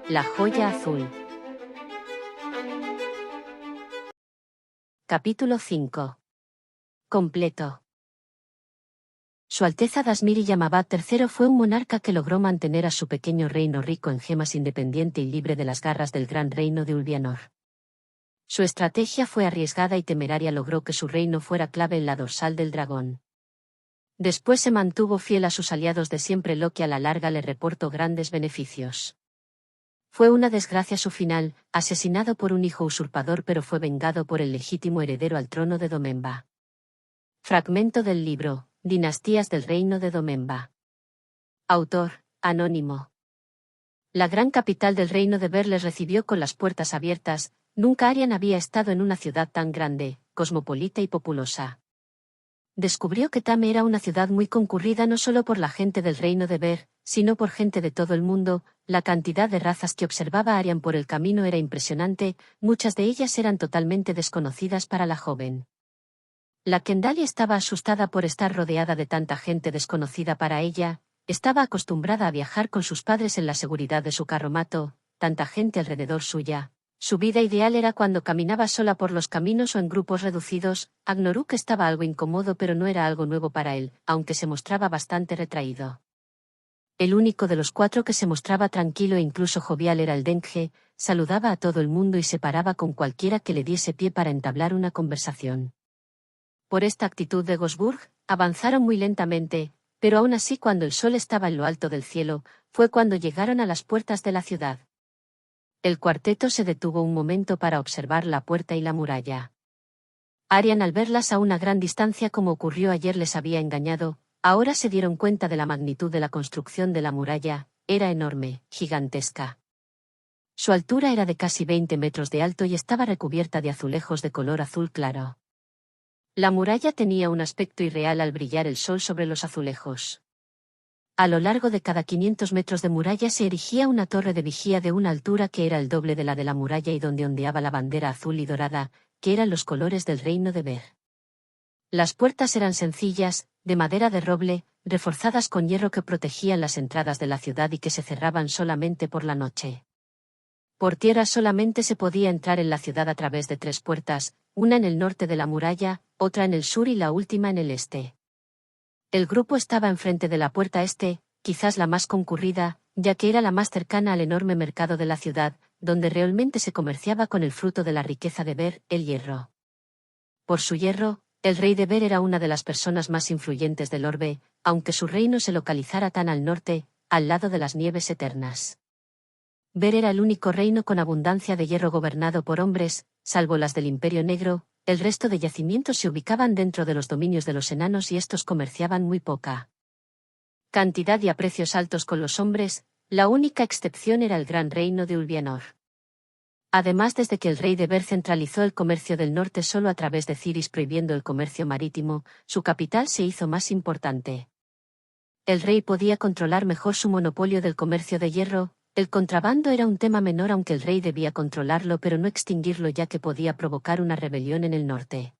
La joya azul. Capítulo 5. Completo. Su Alteza Dasmiri Yamabad III fue un monarca que logró mantener a su pequeño reino rico en gemas independiente y libre de las garras del gran reino de Ulvianor. Su estrategia fue arriesgada y temeraria, logró que su reino fuera clave en la dorsal del dragón. Después se mantuvo fiel a sus aliados de siempre, lo que a la larga le reportó grandes beneficios. Fue una desgracia su final, asesinado por un hijo usurpador, pero fue vengado por el legítimo heredero al trono de Domemba. Fragmento del libro, Dinastías del Reino de Domemba. Autor, anónimo. La gran capital del reino de Ver les recibió con las puertas abiertas. Nunca Aryan había estado en una ciudad tan grande, cosmopolita y populosa. Descubrió que Tame era una ciudad muy concurrida no solo por la gente del reino de Ver, sino por gente de todo el mundo. La cantidad de razas que observaba Aryan por el camino era impresionante, muchas de ellas eran totalmente desconocidas para la joven. La Kendali estaba asustada por estar rodeada de tanta gente desconocida para ella. Estaba acostumbrada a viajar con sus padres en la seguridad de su carromato, tanta gente alrededor suya. Su vida ideal era cuando caminaba sola por los caminos o en grupos reducidos. Agnaruk estaba algo incómodo, pero no era algo nuevo para él, aunque se mostraba bastante retraído. El único de los cuatro que se mostraba tranquilo e incluso jovial era el Denghe. Saludaba a todo el mundo y se paraba con cualquiera que le diese pie para entablar una conversación. Por esta actitud de Gosburg, avanzaron muy lentamente, pero aún así, cuando el sol estaba en lo alto del cielo, fue cuando llegaron a las puertas de la ciudad. El cuarteto se detuvo un momento para observar la puerta y la muralla. Aryan, al verlas a una gran distancia como ocurrió ayer, les había engañado. Ahora se dieron cuenta de la magnitud de la construcción de la muralla. Era enorme, gigantesca. Su altura era de casi 20 metros de alto y estaba recubierta de azulejos de color azul claro. La muralla tenía un aspecto irreal al brillar el sol sobre los azulejos. A lo largo de cada 500 metros de muralla se erigía una torre de vigía de una altura que era el doble de la muralla y donde ondeaba la bandera azul y dorada, que eran los colores del reino de Ver. Las puertas eran sencillas, de madera de roble, reforzadas con hierro que protegían las entradas de la ciudad y que se cerraban solamente por la noche. Por tierra solamente se podía entrar en la ciudad a través de 3 puertas, una en el norte de la muralla, otra en el sur y la última en el este. El grupo estaba enfrente de la puerta este, quizás la más concurrida, ya que era la más cercana al enorme mercado de la ciudad, donde realmente se comerciaba con el fruto de la riqueza de Ver, el hierro. Por su hierro, el rey de Ver era una de las personas más influyentes del orbe, aunque su reino se localizara tan al norte, al lado de las nieves eternas. Ver era el único reino con abundancia de hierro gobernado por hombres, salvo las del Imperio Negro. El resto de yacimientos se ubicaban dentro de los dominios de los enanos y estos comerciaban muy poca cantidad y a precios altos con los hombres. La única excepción era el gran reino de Ulvianor. Además, desde que el rey de Ver centralizó el comercio del norte solo a través de Ciris, prohibiendo el comercio marítimo, su capital se hizo más importante. El rey podía controlar mejor su monopolio del comercio de hierro. El contrabando era un tema menor, aunque el rey debía controlarlo pero no extinguirlo, ya que podía provocar una rebelión en el norte.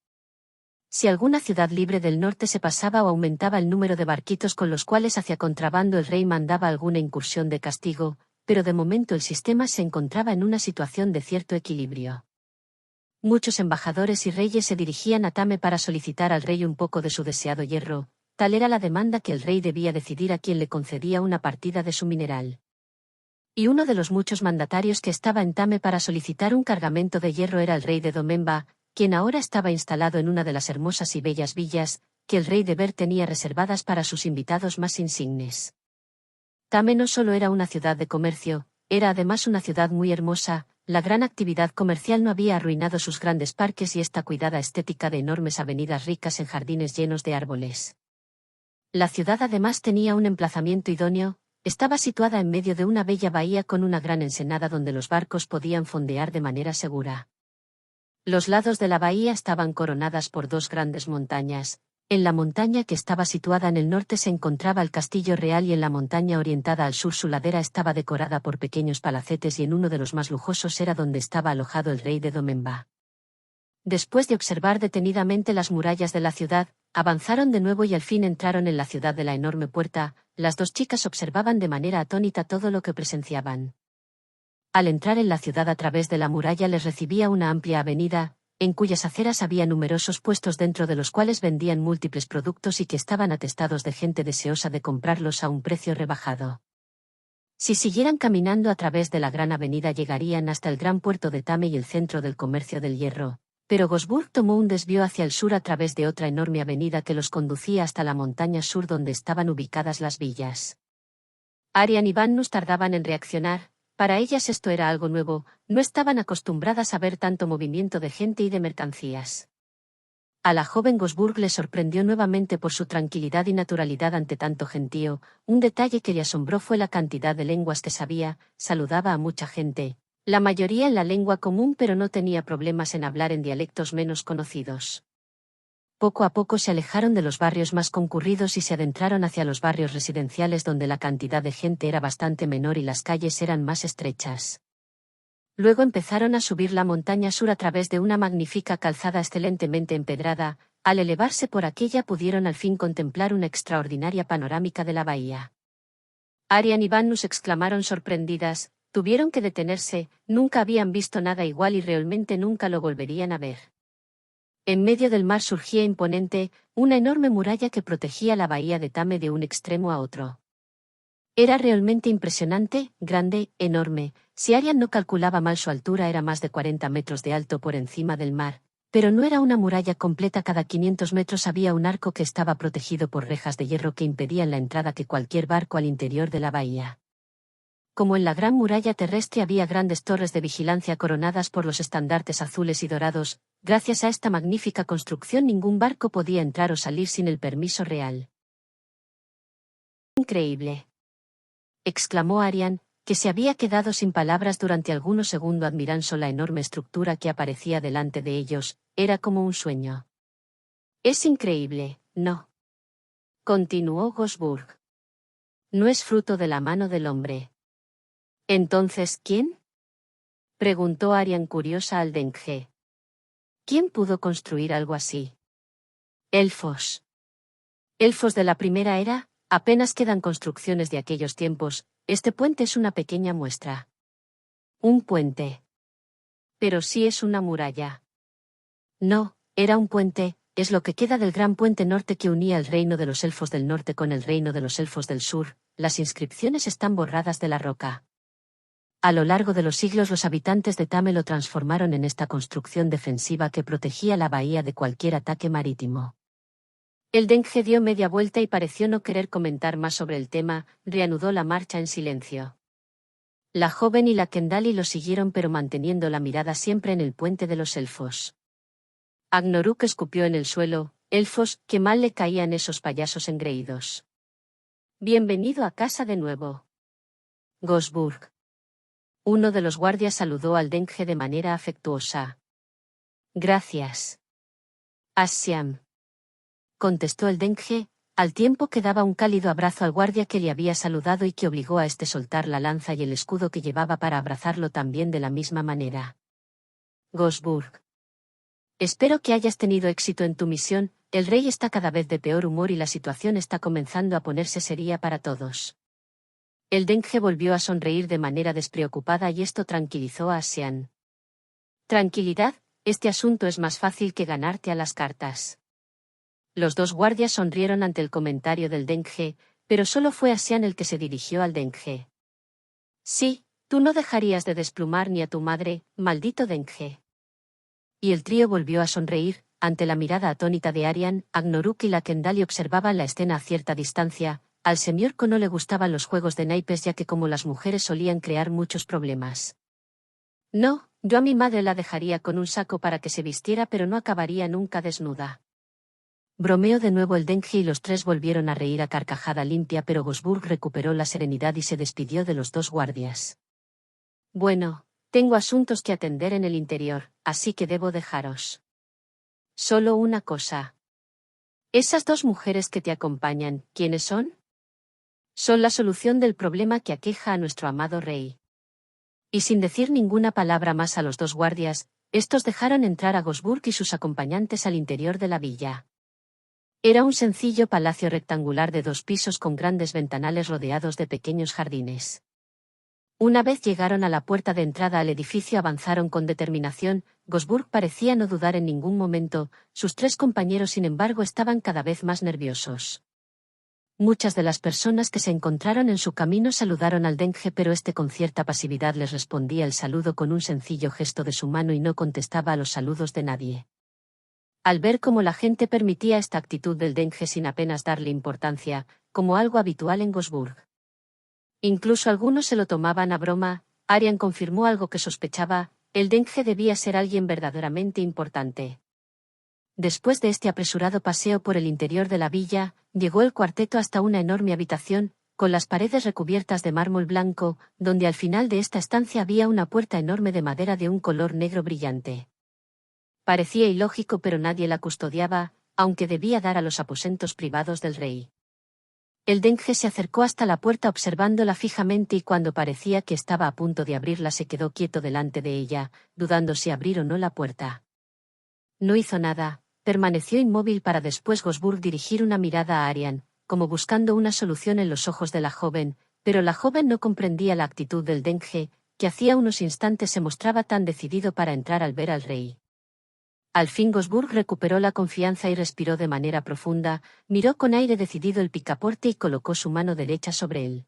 Si alguna ciudad libre del norte se pasaba o aumentaba el número de barquitos con los cuales hacía contrabando, el rey mandaba alguna incursión de castigo, pero de momento el sistema se encontraba en una situación de cierto equilibrio. Muchos embajadores y reyes se dirigían a Tame para solicitar al rey un poco de su deseado hierro. Tal era la demanda que el rey debía decidir a quién le concedía una partida de su mineral. Y uno de los muchos mandatarios que estaba en Tame para solicitar un cargamento de hierro era el rey de Domemba, quien ahora estaba instalado en una de las hermosas y bellas villas que el rey de Ver tenía reservadas para sus invitados más insignes. Tame no solo era una ciudad de comercio, era además una ciudad muy hermosa. La gran actividad comercial no había arruinado sus grandes parques y esta cuidada estética de enormes avenidas ricas en jardines llenos de árboles. La ciudad además tenía un emplazamiento idóneo. Estaba situada en medio de una bella bahía con una gran ensenada donde los barcos podían fondear de manera segura. Los lados de la bahía estaban coronadas por 2 grandes montañas. En la montaña que estaba situada en el norte se encontraba el castillo real y en la montaña orientada al sur su ladera estaba decorada por pequeños palacetes y en uno de los más lujosos era donde estaba alojado el rey de Domemba. Después de observar detenidamente las murallas de la ciudad, avanzaron de nuevo y al fin entraron en la ciudad de la enorme puerta. Las 2 chicas observaban de manera atónita todo lo que presenciaban. Al entrar en la ciudad a través de la muralla les recibía una amplia avenida, en cuyas aceras había numerosos puestos dentro de los cuales vendían múltiples productos y que estaban atestados de gente deseosa de comprarlos a un precio rebajado. Si siguieran caminando a través de la gran avenida llegarían hasta el gran puerto de Tame y el centro del comercio del hierro, pero Gosburg tomó un desvío hacia el sur a través de otra enorme avenida que los conducía hasta la montaña sur donde estaban ubicadas las villas. Arian y Vannus tardaban en reaccionar. Para ellas esto era algo nuevo, no estaban acostumbradas a ver tanto movimiento de gente y de mercancías. A la joven Gosburg le sorprendió nuevamente por su tranquilidad y naturalidad ante tanto gentío. Un detalle que le asombró fue la cantidad de lenguas que sabía. Saludaba a mucha gente, la mayoría en la lengua común, pero no tenía problemas en hablar en dialectos menos conocidos. Poco a poco se alejaron de los barrios más concurridos y se adentraron hacia los barrios residenciales donde la cantidad de gente era bastante menor y las calles eran más estrechas. Luego empezaron a subir la montaña sur a través de una magnífica calzada excelentemente empedrada. Al elevarse por aquella pudieron al fin contemplar una extraordinaria panorámica de la bahía. Arian y Vannus exclamaron sorprendidas, tuvieron que detenerse, nunca habían visto nada igual y realmente nunca lo volverían a ver. En medio del mar surgía imponente, una enorme muralla que protegía la bahía de Tame de un extremo a otro. Era realmente impresionante, grande, enorme. Si Arian no calculaba mal su altura era más de 40 metros de alto por encima del mar, pero no era una muralla completa. Cada 500 metros había un arco que estaba protegido por rejas de hierro que impedían la entrada de cualquier barco al interior de la bahía. Como en la gran muralla terrestre había grandes torres de vigilancia coronadas por los estandartes azules y dorados, gracias a esta magnífica construcción ningún barco podía entrar o salir sin el permiso real. Increíble, exclamó Arian, que se había quedado sin palabras durante algunos segundos admirando la enorme estructura que aparecía delante de ellos. Era como un sueño. Es increíble, ¿no? Continuó Gosburg. No es fruto de la mano del hombre. ¿Entonces quién? Preguntó Arian curiosa al Denghe. ¿Quién pudo construir algo así? Elfos. Elfos de la primera era. Apenas quedan construcciones de aquellos tiempos. Este puente es una pequeña muestra. Un puente. Pero sí es una muralla. No, era un puente, es lo que queda del gran puente norte que unía el reino de los elfos del norte con el reino de los elfos del sur. Las inscripciones están borradas de la roca. A lo largo de los siglos los habitantes de Tame lo transformaron en esta construcción defensiva que protegía la bahía de cualquier ataque marítimo. El Denghe dio media vuelta y pareció no querer comentar más sobre el tema. Reanudó la marcha en silencio. La joven y la Kendali lo siguieron pero manteniendo la mirada siempre en el puente de los elfos. Agnoruk escupió en el suelo. Elfos, qué mal le caían esos payasos engreídos. Bienvenido a casa de nuevo, Gosburg. Uno de los guardias saludó al Denghe de manera afectuosa. Gracias, Asciam, contestó el Denghe, al tiempo que daba un cálido abrazo al guardia que le había saludado y que obligó a este soltar la lanza y el escudo que llevaba para abrazarlo también de la misma manera. Gosburg. Espero que hayas tenido éxito en tu misión. El rey está cada vez de peor humor y la situación está comenzando a ponerse seria para todos. El Denghe volvió a sonreír de manera despreocupada y esto tranquilizó a Asian. Tranquilidad, este asunto es más fácil que ganarte a las cartas. Los dos guardias sonrieron ante el comentario del Denghe, pero solo fue Asian el que se dirigió al Denghe. Sí, tú no dejarías de desplumar ni a tu madre, maldito Denghe. Y el trío volvió a sonreír. Ante la mirada atónita de Arian, Agnoruk y la Kendali observaban la escena a cierta distancia. Al semiorco no le gustaban los juegos de naipes ya que como las mujeres solían crear muchos problemas. No, yo a mi madre la dejaría con un saco para que se vistiera pero no acabaría nunca desnuda. Bromeó de nuevo el Denghe y los tres volvieron a reír a carcajada limpia pero Gosburg recuperó la serenidad y se despidió de los dos guardias. Bueno, tengo asuntos que atender en el interior, así que debo dejaros. Solo una cosa. Esas dos mujeres que te acompañan, ¿quiénes son? Son la solución del problema que aqueja a nuestro amado rey. Y sin decir ninguna palabra más a los dos guardias, estos dejaron entrar a Gosburg y sus acompañantes al interior de la villa. Era un sencillo palacio rectangular de 2 pisos con grandes ventanales rodeados de pequeños jardines. Una vez llegaron a la puerta de entrada al edificio avanzaron con determinación. Gosburg parecía no dudar en ningún momento, sus 3 compañeros sin embargo estaban cada vez más nerviosos. Muchas de las personas que se encontraron en su camino saludaron al Denghe, pero este con cierta pasividad les respondía el saludo con un sencillo gesto de su mano y no contestaba a los saludos de nadie. Al ver cómo la gente permitía esta actitud del Denghe sin apenas darle importancia, como algo habitual en Gosburg. Incluso algunos se lo tomaban a broma, Arian confirmó algo que sospechaba, el Denghe debía ser alguien verdaderamente importante. Después de este apresurado paseo por el interior de la villa, llegó el cuarteto hasta una enorme habitación, con las paredes recubiertas de mármol blanco, donde al final de esta estancia había una puerta enorme de madera de un color negro brillante. Parecía ilógico, pero nadie la custodiaba, aunque debía dar a los aposentos privados del rey. El Denghe se acercó hasta la puerta observándola fijamente y cuando parecía que estaba a punto de abrirla se quedó quieto delante de ella, dudando si abrir o no la puerta. No hizo nada. Permaneció inmóvil para después Gosburg dirigir una mirada a Arian, como buscando una solución en los ojos de la joven, pero la joven no comprendía la actitud del Denghe, que hacía unos instantes se mostraba tan decidido para entrar al ver al rey. Al fin Gosburg recuperó la confianza y respiró de manera profunda, miró con aire decidido el picaporte y colocó su mano derecha sobre él.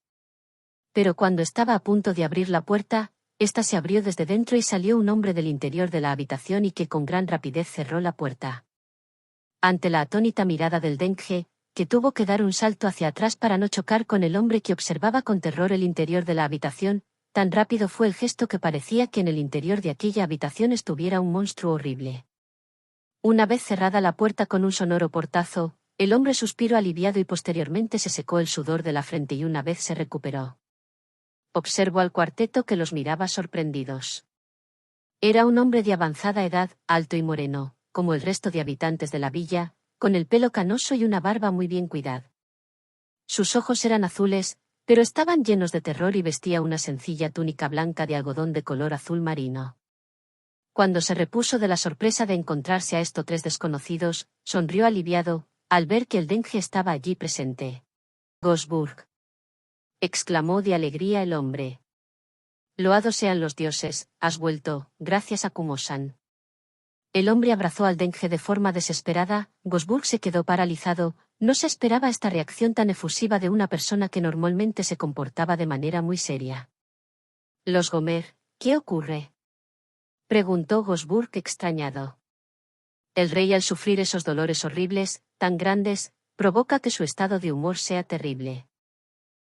Pero cuando estaba a punto de abrir la puerta, ésta se abrió desde dentro y salió un hombre del interior de la habitación y que con gran rapidez cerró la puerta. Ante la atónita mirada del Denghe, que tuvo que dar un salto hacia atrás para no chocar con el hombre que observaba con terror el interior de la habitación, tan rápido fue el gesto que parecía que en el interior de aquella habitación estuviera un monstruo horrible. Una vez cerrada la puerta con un sonoro portazo, el hombre suspiró aliviado y posteriormente se secó el sudor de la frente y una vez se recuperó. Observó al cuarteto que los miraba sorprendidos. Era un hombre de avanzada edad, alto y moreno, como el resto de habitantes de la villa, con el pelo canoso y una barba muy bien cuidada. Sus ojos eran azules, pero estaban llenos de terror y vestía una sencilla túnica blanca de algodón de color azul marino. Cuando se repuso de la sorpresa de encontrarse a estos 3 desconocidos, sonrió aliviado, al ver que el Denghe estaba allí presente. «Gosburg», exclamó de alegría el hombre. «Loados sean los dioses, has vuelto, gracias a Kumo-san». El hombre abrazó al Denghe de forma desesperada. Gosburg se quedó paralizado, no se esperaba esta reacción tan efusiva de una persona que normalmente se comportaba de manera muy seria. «Los Gomer, ¿qué ocurre?», preguntó Gosburg extrañado. El rey al sufrir esos dolores horribles, tan grandes, provoca que su estado de humor sea terrible.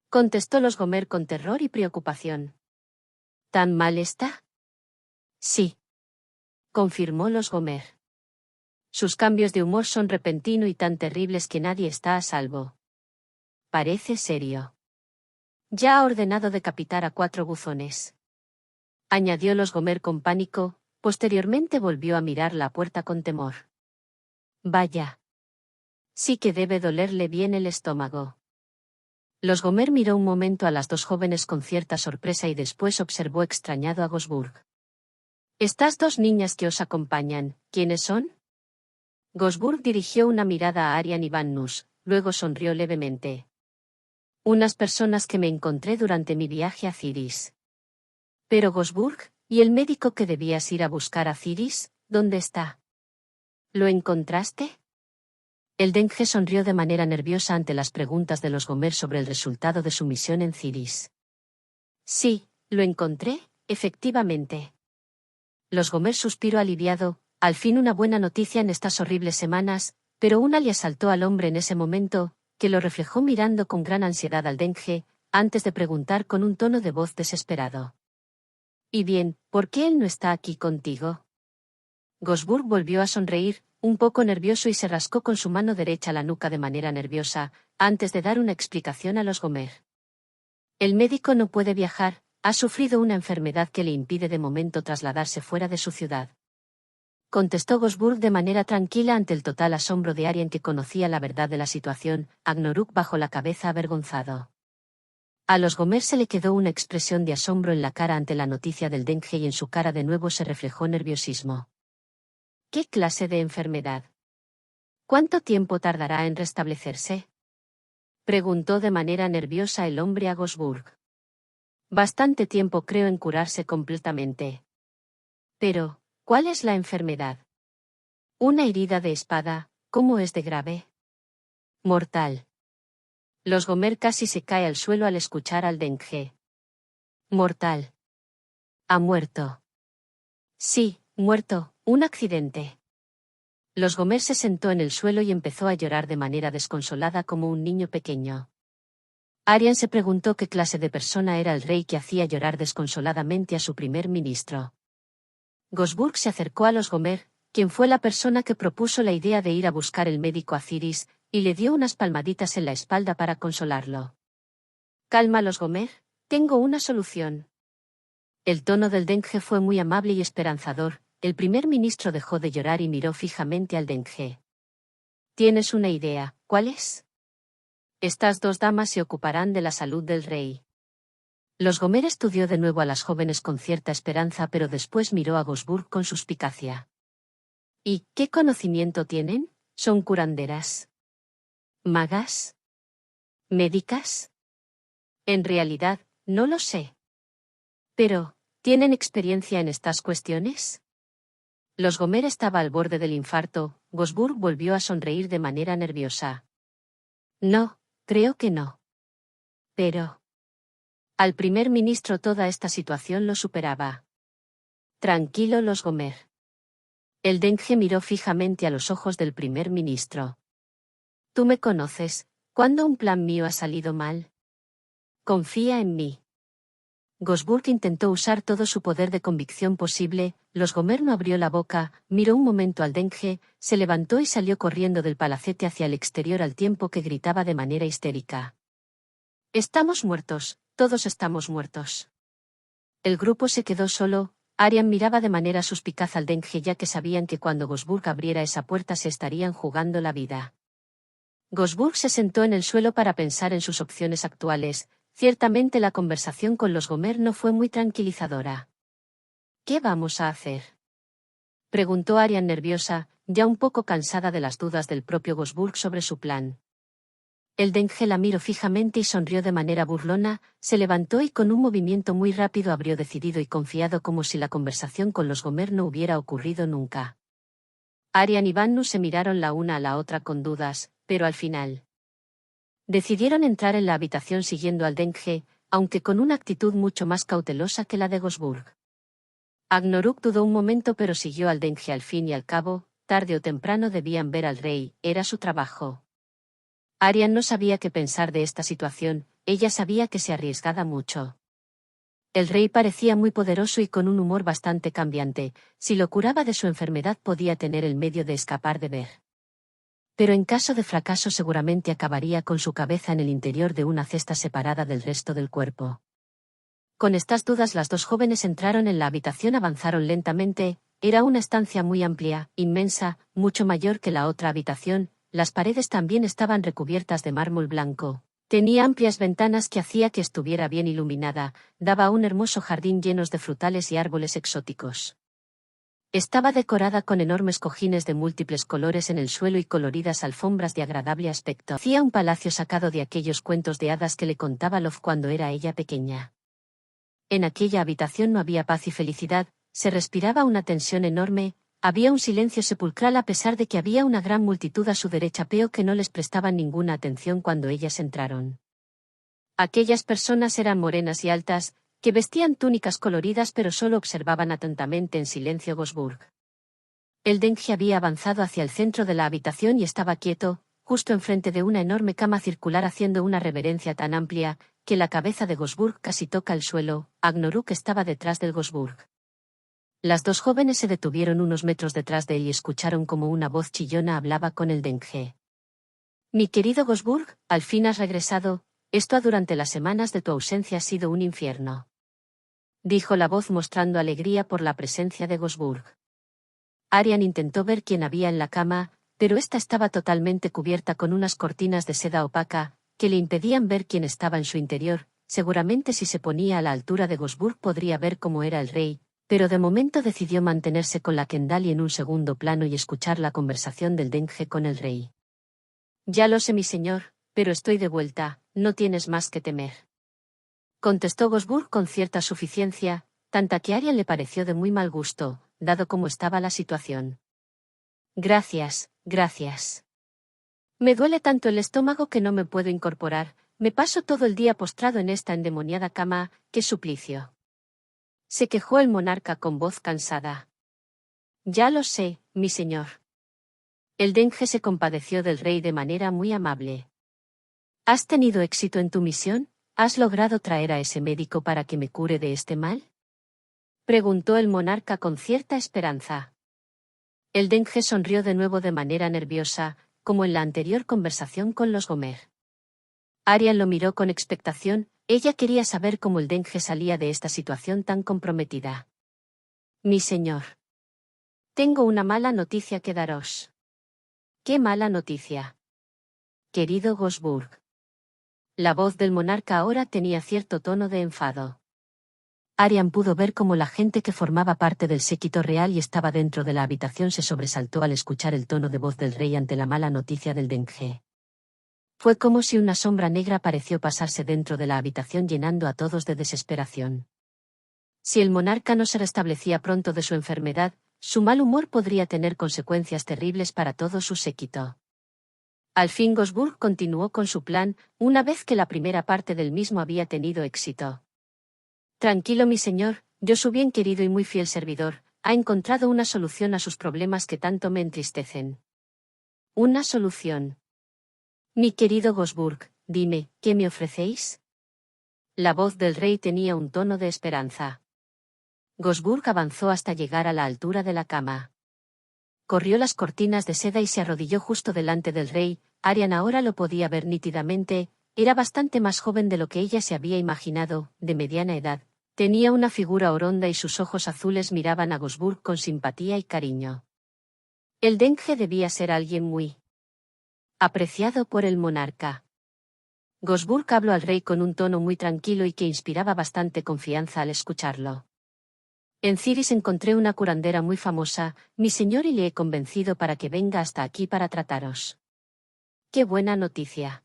Contestó los Gomer con terror y preocupación. ¿Tan mal está? Sí, confirmó los Gomer. Sus cambios de humor son repentinos y tan terribles que nadie está a salvo. Parece serio. Ya ha ordenado decapitar a 4 buzones. Añadió los Gomer con pánico, posteriormente volvió a mirar la puerta con temor. Vaya. Sí que debe dolerle bien el estómago. Los Gomer miró un momento a las 2 jóvenes con cierta sorpresa y después observó extrañado a Gosburg. Estas 2 niñas que os acompañan, ¿quiénes son? Gosburg dirigió una mirada a Arian y Vannus, luego sonrió levemente. Unas personas que me encontré durante mi viaje a Ciris. Pero Gosburg, ¿y el médico que debías ir a buscar a Ciris, dónde está? ¿Lo encontraste? El Denghe sonrió de manera nerviosa ante las preguntas de los Gomer sobre el resultado de su misión en Ciris. Sí, lo encontré, efectivamente. Los Gomer suspiró aliviado, al fin una buena noticia en estas horribles semanas, pero una le asaltó al hombre en ese momento, que lo reflejó mirando con gran ansiedad al Denghe, antes de preguntar con un tono de voz desesperado. «Y bien, ¿por qué él no está aquí contigo?» Gosburg volvió a sonreír, un poco nervioso y se rascó con su mano derecha la nuca de manera nerviosa, antes de dar una explicación a los Gomer. «El médico no puede viajar, ha sufrido una enfermedad que le impide de momento trasladarse fuera de su ciudad», contestó Gosburg de manera tranquila ante el total asombro de Arian que conocía la verdad de la situación. Agnoruk bajó la cabeza avergonzado. A los Gomer se le quedó una expresión de asombro en la cara ante la noticia del Denghe y en su cara de nuevo se reflejó nerviosismo. ¿Qué clase de enfermedad? ¿Cuánto tiempo tardará en restablecerse?, preguntó de manera nerviosa el hombre a Gosburg. Bastante tiempo creo en curarse completamente. Pero, ¿cuál es la enfermedad? Una herida de espada, ¿cómo es de grave? Mortal. Los Gomer casi se cae al suelo al escuchar al Denghe. Mortal. Ha muerto. Sí, muerto, un accidente. Los Gomer se sentó en el suelo y empezó a llorar de manera desconsolada como un niño pequeño. Arian se preguntó qué clase de persona era el rey que hacía llorar desconsoladamente a su primer ministro. Gosburg se acercó a los Gomer, quien fue la persona que propuso la idea de ir a buscar el médico a Ciris, y le dio unas palmaditas en la espalda para consolarlo. Calma los Gomer, tengo una solución. El tono del Denghe fue muy amable y esperanzador. El primer ministro dejó de llorar y miró fijamente al Denghe. ¿Tienes una idea? ¿Cuál es? Estas dos damas se ocuparán de la salud del rey. Los Gomer estudió de nuevo a las jóvenes con cierta esperanza, pero después miró a Gosburg con suspicacia. ¿Y qué conocimiento tienen? ¿Son curanderas? ¿Magas? ¿Médicas? En realidad, no lo sé. Pero, ¿tienen experiencia en estas cuestiones? Los Gomer estaba al borde del infarto. Gosburg volvió a sonreír de manera nerviosa. No, creo que no. Pero... Al primer ministro toda esta situación lo superaba. Tranquilo los Gomer. El Denghe miró fijamente a los ojos del primer ministro. Tú me conoces, ¿cuándo un plan mío ha salido mal? Confía en mí. Gosburg intentó usar todo su poder de convicción posible. Los Gomer no abrió la boca, miró un momento al Denghe, se levantó y salió corriendo del palacete hacia el exterior al tiempo que gritaba de manera histérica. Estamos muertos, todos estamos muertos. El grupo se quedó solo. Arian miraba de manera suspicaz al Denghe ya que sabían que cuando Gosburg abriera esa puerta se estarían jugando la vida. Gosburg se sentó en el suelo para pensar en sus opciones actuales. Ciertamente la conversación con los Gomer no fue muy tranquilizadora. ¿Qué vamos a hacer? Preguntó Arian nerviosa, ya un poco cansada de las dudas del propio Gosburg sobre su plan. El Denghe la miró fijamente y sonrió de manera burlona, se levantó y con un movimiento muy rápido abrió decidido y confiado como si la conversación con los Gomer no hubiera ocurrido nunca. Arian y Bannu se miraron la una a la otra con dudas, pero al final decidieron entrar en la habitación siguiendo al Denghe, aunque con una actitud mucho más cautelosa que la de Gosburg. Agnoruk dudó un momento pero siguió al Denghe al fin y al cabo, tarde o temprano debían ver al rey, era su trabajo. Arian no sabía qué pensar de esta situación, ella sabía que se arriesgaba mucho. El rey parecía muy poderoso y con un humor bastante cambiante, si lo curaba de su enfermedad podía tener el medio de escapar de ver. Pero en caso de fracaso seguramente acabaría con su cabeza en el interior de una cesta separada del resto del cuerpo. Con estas dudas las dos jóvenes entraron en la habitación, avanzaron lentamente, era una estancia muy amplia, inmensa, mucho mayor que la otra habitación, las paredes también estaban recubiertas de mármol blanco. Tenía amplias ventanas que hacía que estuviera bien iluminada, daba a un hermoso jardín llenos de frutales y árboles exóticos. Estaba decorada con enormes cojines de múltiples colores en el suelo y coloridas alfombras de agradable aspecto. Hacía un palacio sacado de aquellos cuentos de hadas que le contaba Love cuando era ella pequeña. En aquella habitación no había paz y felicidad, se respiraba una tensión enorme, había un silencio sepulcral a pesar de que había una gran multitud a su derecha pero que no les prestaban ninguna atención cuando ellas entraron. Aquellas personas eran morenas y altas, que vestían túnicas coloridas pero solo observaban atentamente en silencio Gosburg. El Denghe había avanzado hacia el centro de la habitación y estaba quieto, justo enfrente de una enorme cama circular haciendo una reverencia tan amplia, que la cabeza de Gosburg casi toca el suelo. Agnoruk estaba detrás del Gosburg. Las dos jóvenes se detuvieron unos metros detrás de él y escucharon como una voz chillona hablaba con el Denghe. Mi querido Gosburg, al fin has regresado, esto durante las semanas de tu ausencia ha sido un infierno. Dijo la voz mostrando alegría por la presencia de Gosburg. Arian intentó ver quién había en la cama, pero ésta estaba totalmente cubierta con unas cortinas de seda opaca, que le impedían ver quién estaba en su interior. Seguramente si se ponía a la altura de Gosburg podría ver cómo era el rey, pero de momento decidió mantenerse con la Kendali en un segundo plano y escuchar la conversación del Denghe con el rey. Ya lo sé mi señor, pero estoy de vuelta, no tienes más que temer. contestó Gosburg con cierta suficiencia, tanta que a Arian le pareció de muy mal gusto, dado cómo estaba la situación. Gracias, gracias. Me duele tanto el estómago que no me puedo incorporar, me paso todo el día postrado en esta endemoniada cama, qué suplicio. Se quejó el monarca con voz cansada. Ya lo sé, mi señor. El Denge se compadeció del rey de manera muy amable. ¿Has tenido éxito en tu misión? ¿Has logrado traer a ese médico para que me cure de este mal? Preguntó el monarca con cierta esperanza. El Denge sonrió de nuevo de manera nerviosa, como en la anterior conversación con los Gomer. Arian lo miró con expectación, ella quería saber cómo el Denge salía de esta situación tan comprometida. Mi señor. Tengo una mala noticia que daros. ¿Qué mala noticia? Querido Gosburg. La voz del monarca ahora tenía cierto tono de enfado. Arian pudo ver cómo la gente que formaba parte del séquito real y estaba dentro de la habitación se sobresaltó al escuchar el tono de voz del rey ante la mala noticia del Denge. Fue como si una sombra negra pareció pasarse dentro de la habitación llenando a todos de desesperación. Si el monarca no se restablecía pronto de su enfermedad, su mal humor podría tener consecuencias terribles para todo su séquito. Al fin Gosburg continuó con su plan, una vez que la primera parte del mismo había tenido éxito. Tranquilo mi señor, yo su bien querido y muy fiel servidor, ha encontrado una solución a sus problemas que tanto me entristecen. ¿Una solución? Mi querido Gosburg, dime, ¿qué me ofrecéis? La voz del rey tenía un tono de esperanza. Gosburg avanzó hasta llegar a la altura de la cama. Corrió las cortinas de seda y se arrodilló justo delante del rey. Arian ahora lo podía ver nítidamente, era bastante más joven de lo que ella se había imaginado, de mediana edad. Tenía una figura oronda y sus ojos azules miraban a Gosburg con simpatía y cariño. El Denge debía ser alguien muy apreciado por el monarca. Gosburg habló al rey con un tono muy tranquilo y que inspiraba bastante confianza al escucharlo. En Ciris encontré una curandera muy famosa, mi señor, y le he convencido para que venga hasta aquí para trataros. ¡Qué buena noticia!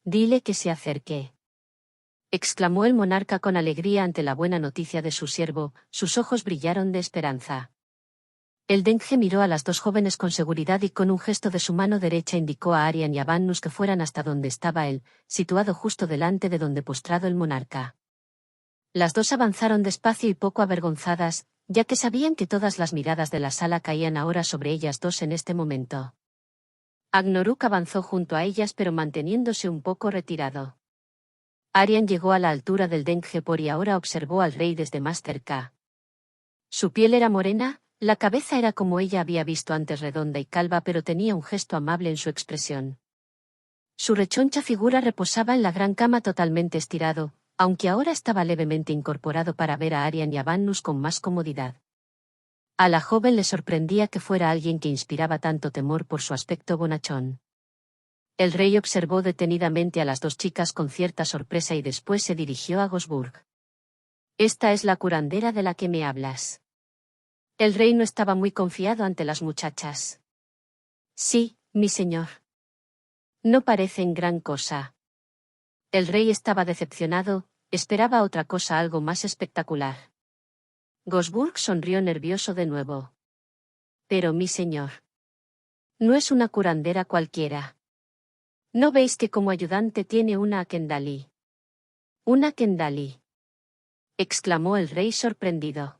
Dile que se acerque. Exclamó el monarca con alegría ante la buena noticia de su siervo, sus ojos brillaron de esperanza. El Denge miró a las dos jóvenes con seguridad y con un gesto de su mano derecha indicó a Arian y a Vannus que fueran hasta donde estaba él, situado justo delante de donde postrado el monarca. Las dos avanzaron despacio y poco avergonzadas, ya que sabían que todas las miradas de la sala caían ahora sobre ellas dos en este momento. Agnoruk avanzó junto a ellas pero manteniéndose un poco retirado. Arian llegó a la altura del Denge y ahora observó al rey desde más cerca. Su piel era morena, la cabeza era como ella había visto antes redonda y calva pero tenía un gesto amable en su expresión. Su rechoncha figura reposaba en la gran cama totalmente estirado, aunque ahora estaba levemente incorporado para ver a Arian y a Vannus con más comodidad. A la joven le sorprendía que fuera alguien que inspiraba tanto temor por su aspecto bonachón. El rey observó detenidamente a las dos chicas con cierta sorpresa y después se dirigió a Gosburg. «Esta es la curandera de la que me hablas». El rey no estaba muy confiado ante las muchachas. «Sí, mi señor. No parecen gran cosa». El rey estaba decepcionado, esperaba otra cosa algo más espectacular. Gosburg sonrió nervioso de nuevo. «Pero mi señor. No es una curandera cualquiera. ¿No veis que como ayudante tiene una Akendali?» «¿Una Akendali?», exclamó el rey sorprendido.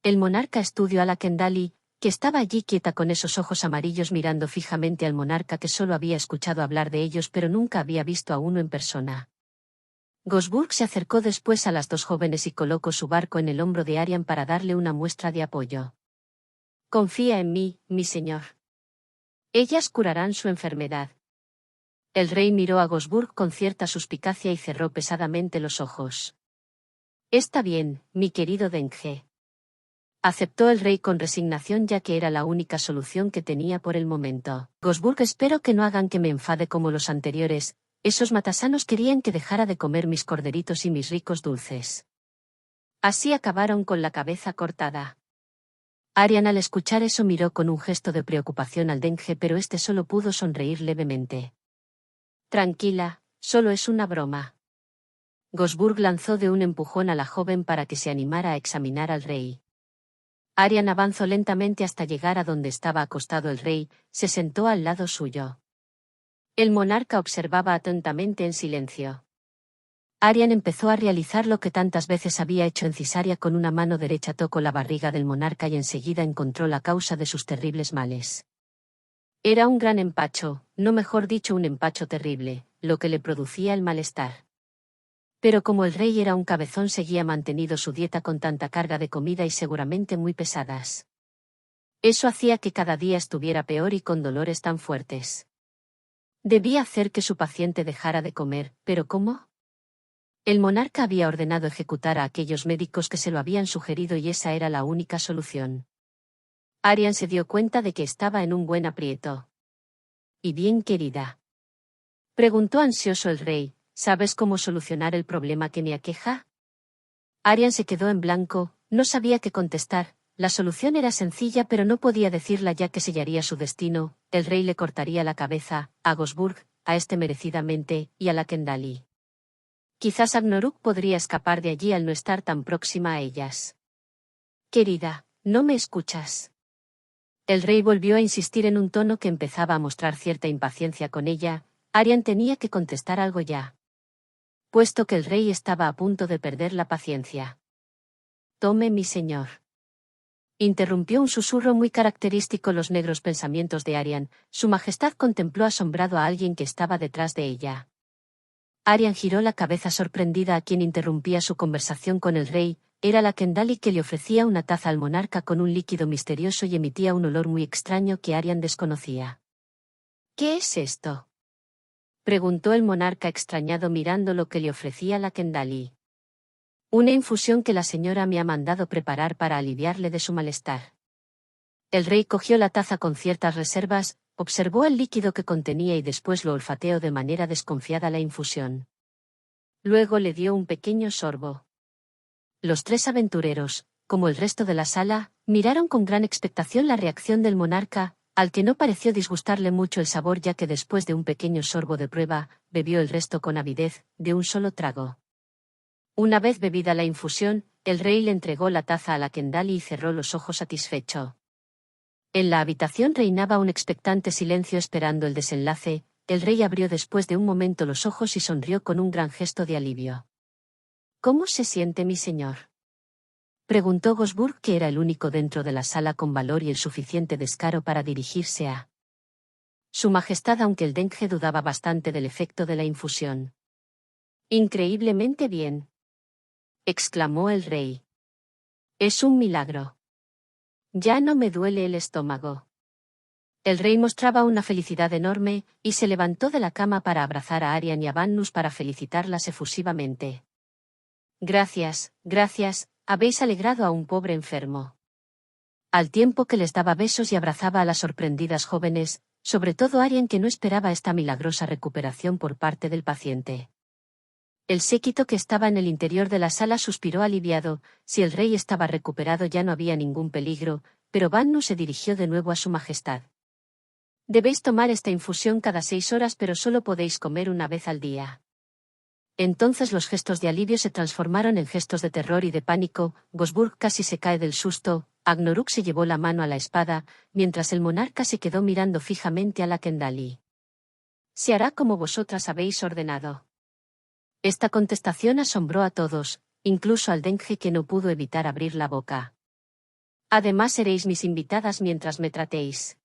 El monarca estudió a la Akendali, que estaba allí quieta con esos ojos amarillos mirando fijamente al monarca que solo había escuchado hablar de ellos pero nunca había visto a uno en persona. Gosburg se acercó después a las dos jóvenes y colocó su barco en el hombro de Arian para darle una muestra de apoyo. «Confía en mí, mi señor. Ellas curarán su enfermedad». El rey miró a Gosburg con cierta suspicacia y cerró pesadamente los ojos. «Está bien, mi querido Denge», aceptó el rey con resignación ya que era la única solución que tenía por el momento. «Gosburg, espero que no hagan que me enfade como los anteriores. Esos matasanos querían que dejara de comer mis corderitos y mis ricos dulces. Así acabaron con la cabeza cortada». Arian al escuchar eso miró con un gesto de preocupación al Denge pero este solo pudo sonreír levemente. «Tranquila, solo es una broma». Gosburg lanzó de un empujón a la joven para que se animara a examinar al rey. Arian avanzó lentamente hasta llegar a donde estaba acostado el rey, se sentó al lado suyo. El monarca observaba atentamente en silencio. Arian empezó a realizar lo que tantas veces había hecho en Cisaria. Con una mano derecha tocó la barriga del monarca y enseguida encontró la causa de sus terribles males. Era un gran empacho, no mejor dicho un empacho terrible, lo que le producía el malestar. Pero como el rey era un cabezón, seguía mantenido su dieta con tanta carga de comida y seguramente muy pesadas. Eso hacía que cada día estuviera peor y con dolores tan fuertes. Debía hacer que su paciente dejara de comer, pero ¿cómo? El monarca había ordenado ejecutar a aquellos médicos que se lo habían sugerido y esa era la única solución. Arian se dio cuenta de que estaba en un buen aprieto. ¿Y bien, querida?, preguntó ansioso el rey, ¿sabes cómo solucionar el problema que me aqueja? Arian se quedó en blanco, no sabía qué contestar. La solución era sencilla pero no podía decirla ya que sellaría su destino. El rey le cortaría la cabeza, a Gosburg, a este merecidamente, y a la Kendali. Quizás Agnoruk podría escapar de allí al no estar tan próxima a ellas. Querida, ¿no me escuchas? El rey volvió a insistir en un tono que empezaba a mostrar cierta impaciencia con ella. Arian tenía que contestar algo ya, puesto que el rey estaba a punto de perder la paciencia. Tome, mi señor. Interrumpió un susurro muy característico los negros pensamientos de Arian. Su majestad contempló asombrado a alguien que estaba detrás de ella. Arian giró la cabeza sorprendida a quien interrumpía su conversación con el rey. Era la Kendali que le ofrecía una taza al monarca con un líquido misterioso y emitía un olor muy extraño que Arian desconocía. ¿Qué es esto?, preguntó el monarca extrañado mirando lo que le ofrecía la Kendali. Una infusión que la señora me ha mandado preparar para aliviarle de su malestar. El rey cogió la taza con ciertas reservas, observó el líquido que contenía y después lo olfateó de manera desconfiada la infusión. Luego le dio un pequeño sorbo. Los tres aventureros, como el resto de la sala, miraron con gran expectación la reacción del monarca, al que no pareció disgustarle mucho el sabor ya que después de un pequeño sorbo de prueba, bebió el resto con avidez, de un solo trago. Una vez bebida la infusión, el rey le entregó la taza a la Kendali y cerró los ojos satisfecho. En la habitación reinaba un expectante silencio esperando el desenlace. El rey abrió después de un momento los ojos y sonrió con un gran gesto de alivio. ¿Cómo se siente mi señor?, preguntó Gosburg, que era el único dentro de la sala con valor y el suficiente descaro para dirigirse a su majestad, aunque el dengue dudaba bastante del efecto de la infusión. Increíblemente bien, exclamó el rey. Es un milagro. Ya no me duele el estómago. El rey mostraba una felicidad enorme, y se levantó de la cama para abrazar a Arian y a Vannus para felicitarlas efusivamente. Gracias, gracias, habéis alegrado a un pobre enfermo. Al tiempo que les daba besos y abrazaba a las sorprendidas jóvenes, sobre todo Arian, que no esperaba esta milagrosa recuperación por parte del paciente. El séquito que estaba en el interior de la sala suspiró aliviado. Si el rey estaba recuperado ya no había ningún peligro, pero Vannus se dirigió de nuevo a su majestad. Debéis tomar esta infusión cada 6 horas, pero solo podéis comer una vez al día. Entonces los gestos de alivio se transformaron en gestos de terror y de pánico. Gosburg casi se cae del susto. Agnoruk se llevó la mano a la espada, mientras el monarca se quedó mirando fijamente a la Kendali. Se hará como vosotras habéis ordenado. Esta contestación asombró a todos, incluso al dengue, que no pudo evitar abrir la boca. Además seréis mis invitadas mientras me tratéis,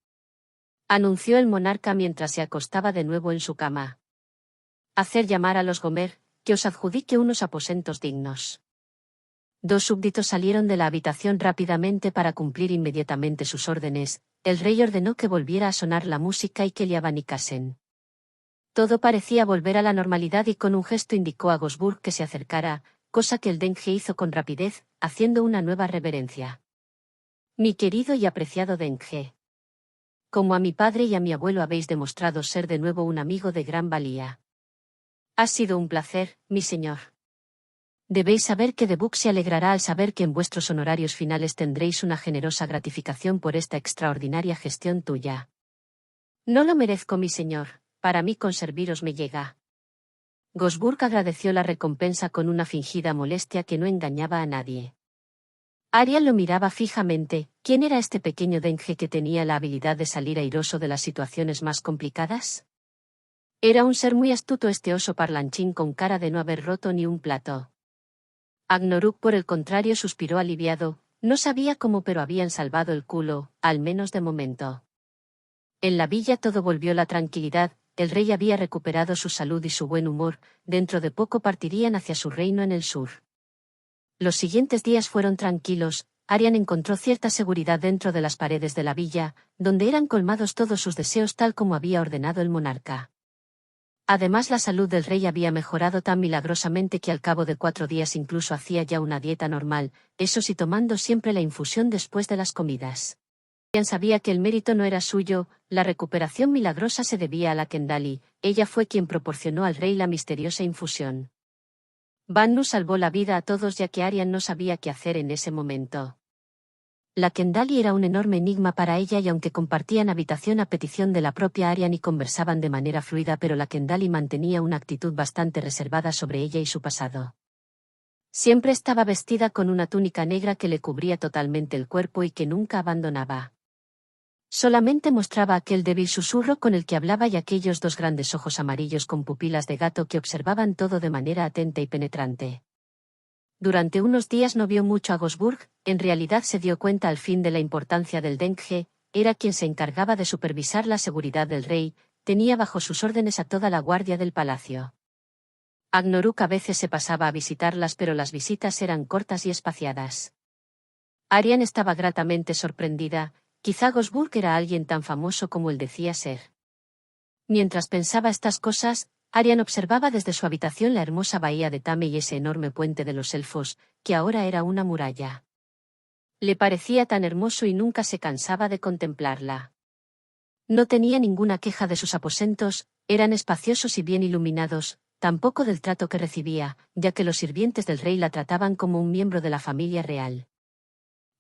anunció el monarca mientras se acostaba de nuevo en su cama. Hacer llamar a los Gomer, que os adjudique unos aposentos dignos. 2 súbditos salieron de la habitación rápidamente para cumplir inmediatamente sus órdenes. El rey ordenó que volviera a sonar la música y que le abanicasen. Todo parecía volver a la normalidad y con un gesto indicó a Gosburg que se acercara, cosa que el dengue hizo con rapidez, haciendo una nueva reverencia. Mi querido y apreciado dengue. Como a mi padre y a mi abuelo habéis demostrado ser de nuevo un amigo de gran valía. Ha sido un placer, mi señor. Debéis saber que Debuk se alegrará al saber que en vuestros honorarios finales tendréis una generosa gratificación por esta extraordinaria gestión tuya. No lo merezco, mi señor, para mí con serviros me llega. Gosburg agradeció la recompensa con una fingida molestia que no engañaba a nadie. Arian lo miraba fijamente. ¿Quién era este pequeño Denge que tenía la habilidad de salir airoso de las situaciones más complicadas? Era un ser muy astuto este oso parlanchín con cara de no haber roto ni un plato. Agnarok, por el contrario, suspiró aliviado. No sabía cómo, pero habían salvado el culo, al menos de momento. En la villa todo volvió la tranquilidad. El rey había recuperado su salud y su buen humor. Dentro de poco partirían hacia su reino en el sur. Los siguientes días fueron tranquilos. Arian encontró cierta seguridad dentro de las paredes de la villa, donde eran colmados todos sus deseos tal como había ordenado el monarca. Además, la salud del rey había mejorado tan milagrosamente que al cabo de 4 días incluso hacía ya una dieta normal, eso sí, tomando siempre la infusión después de las comidas. Arian sabía que el mérito no era suyo, la recuperación milagrosa se debía a la Kendali. Ella fue quien proporcionó al rey la misteriosa infusión. Bannu salvó la vida a todos ya que Arian no sabía qué hacer en ese momento. La Kendali era un enorme enigma para ella y aunque compartían habitación a petición de la propia Arian y conversaban de manera fluida, pero la Kendali mantenía una actitud bastante reservada sobre ella y su pasado. Siempre estaba vestida con una túnica negra que le cubría totalmente el cuerpo y que nunca abandonaba. Solamente mostraba aquel débil susurro con el que hablaba y aquellos 2 grandes ojos amarillos con pupilas de gato que observaban todo de manera atenta y penetrante. Durante unos días no vio mucho a Gosburg, en realidad se dio cuenta al fin de la importancia del Denge, era quien se encargaba de supervisar la seguridad del rey, tenía bajo sus órdenes a toda la guardia del palacio. Agnarok a veces se pasaba a visitarlas, pero las visitas eran cortas y espaciadas. Arian estaba gratamente sorprendida, quizá Gosburg era alguien tan famoso como él decía ser. Mientras pensaba estas cosas, Arian observaba desde su habitación la hermosa bahía de Tame y ese enorme puente de los elfos, que ahora era una muralla. Le parecía tan hermoso y nunca se cansaba de contemplarla. No tenía ninguna queja de sus aposentos, eran espaciosos y bien iluminados, tampoco del trato que recibía, ya que los sirvientes del rey la trataban como un miembro de la familia real.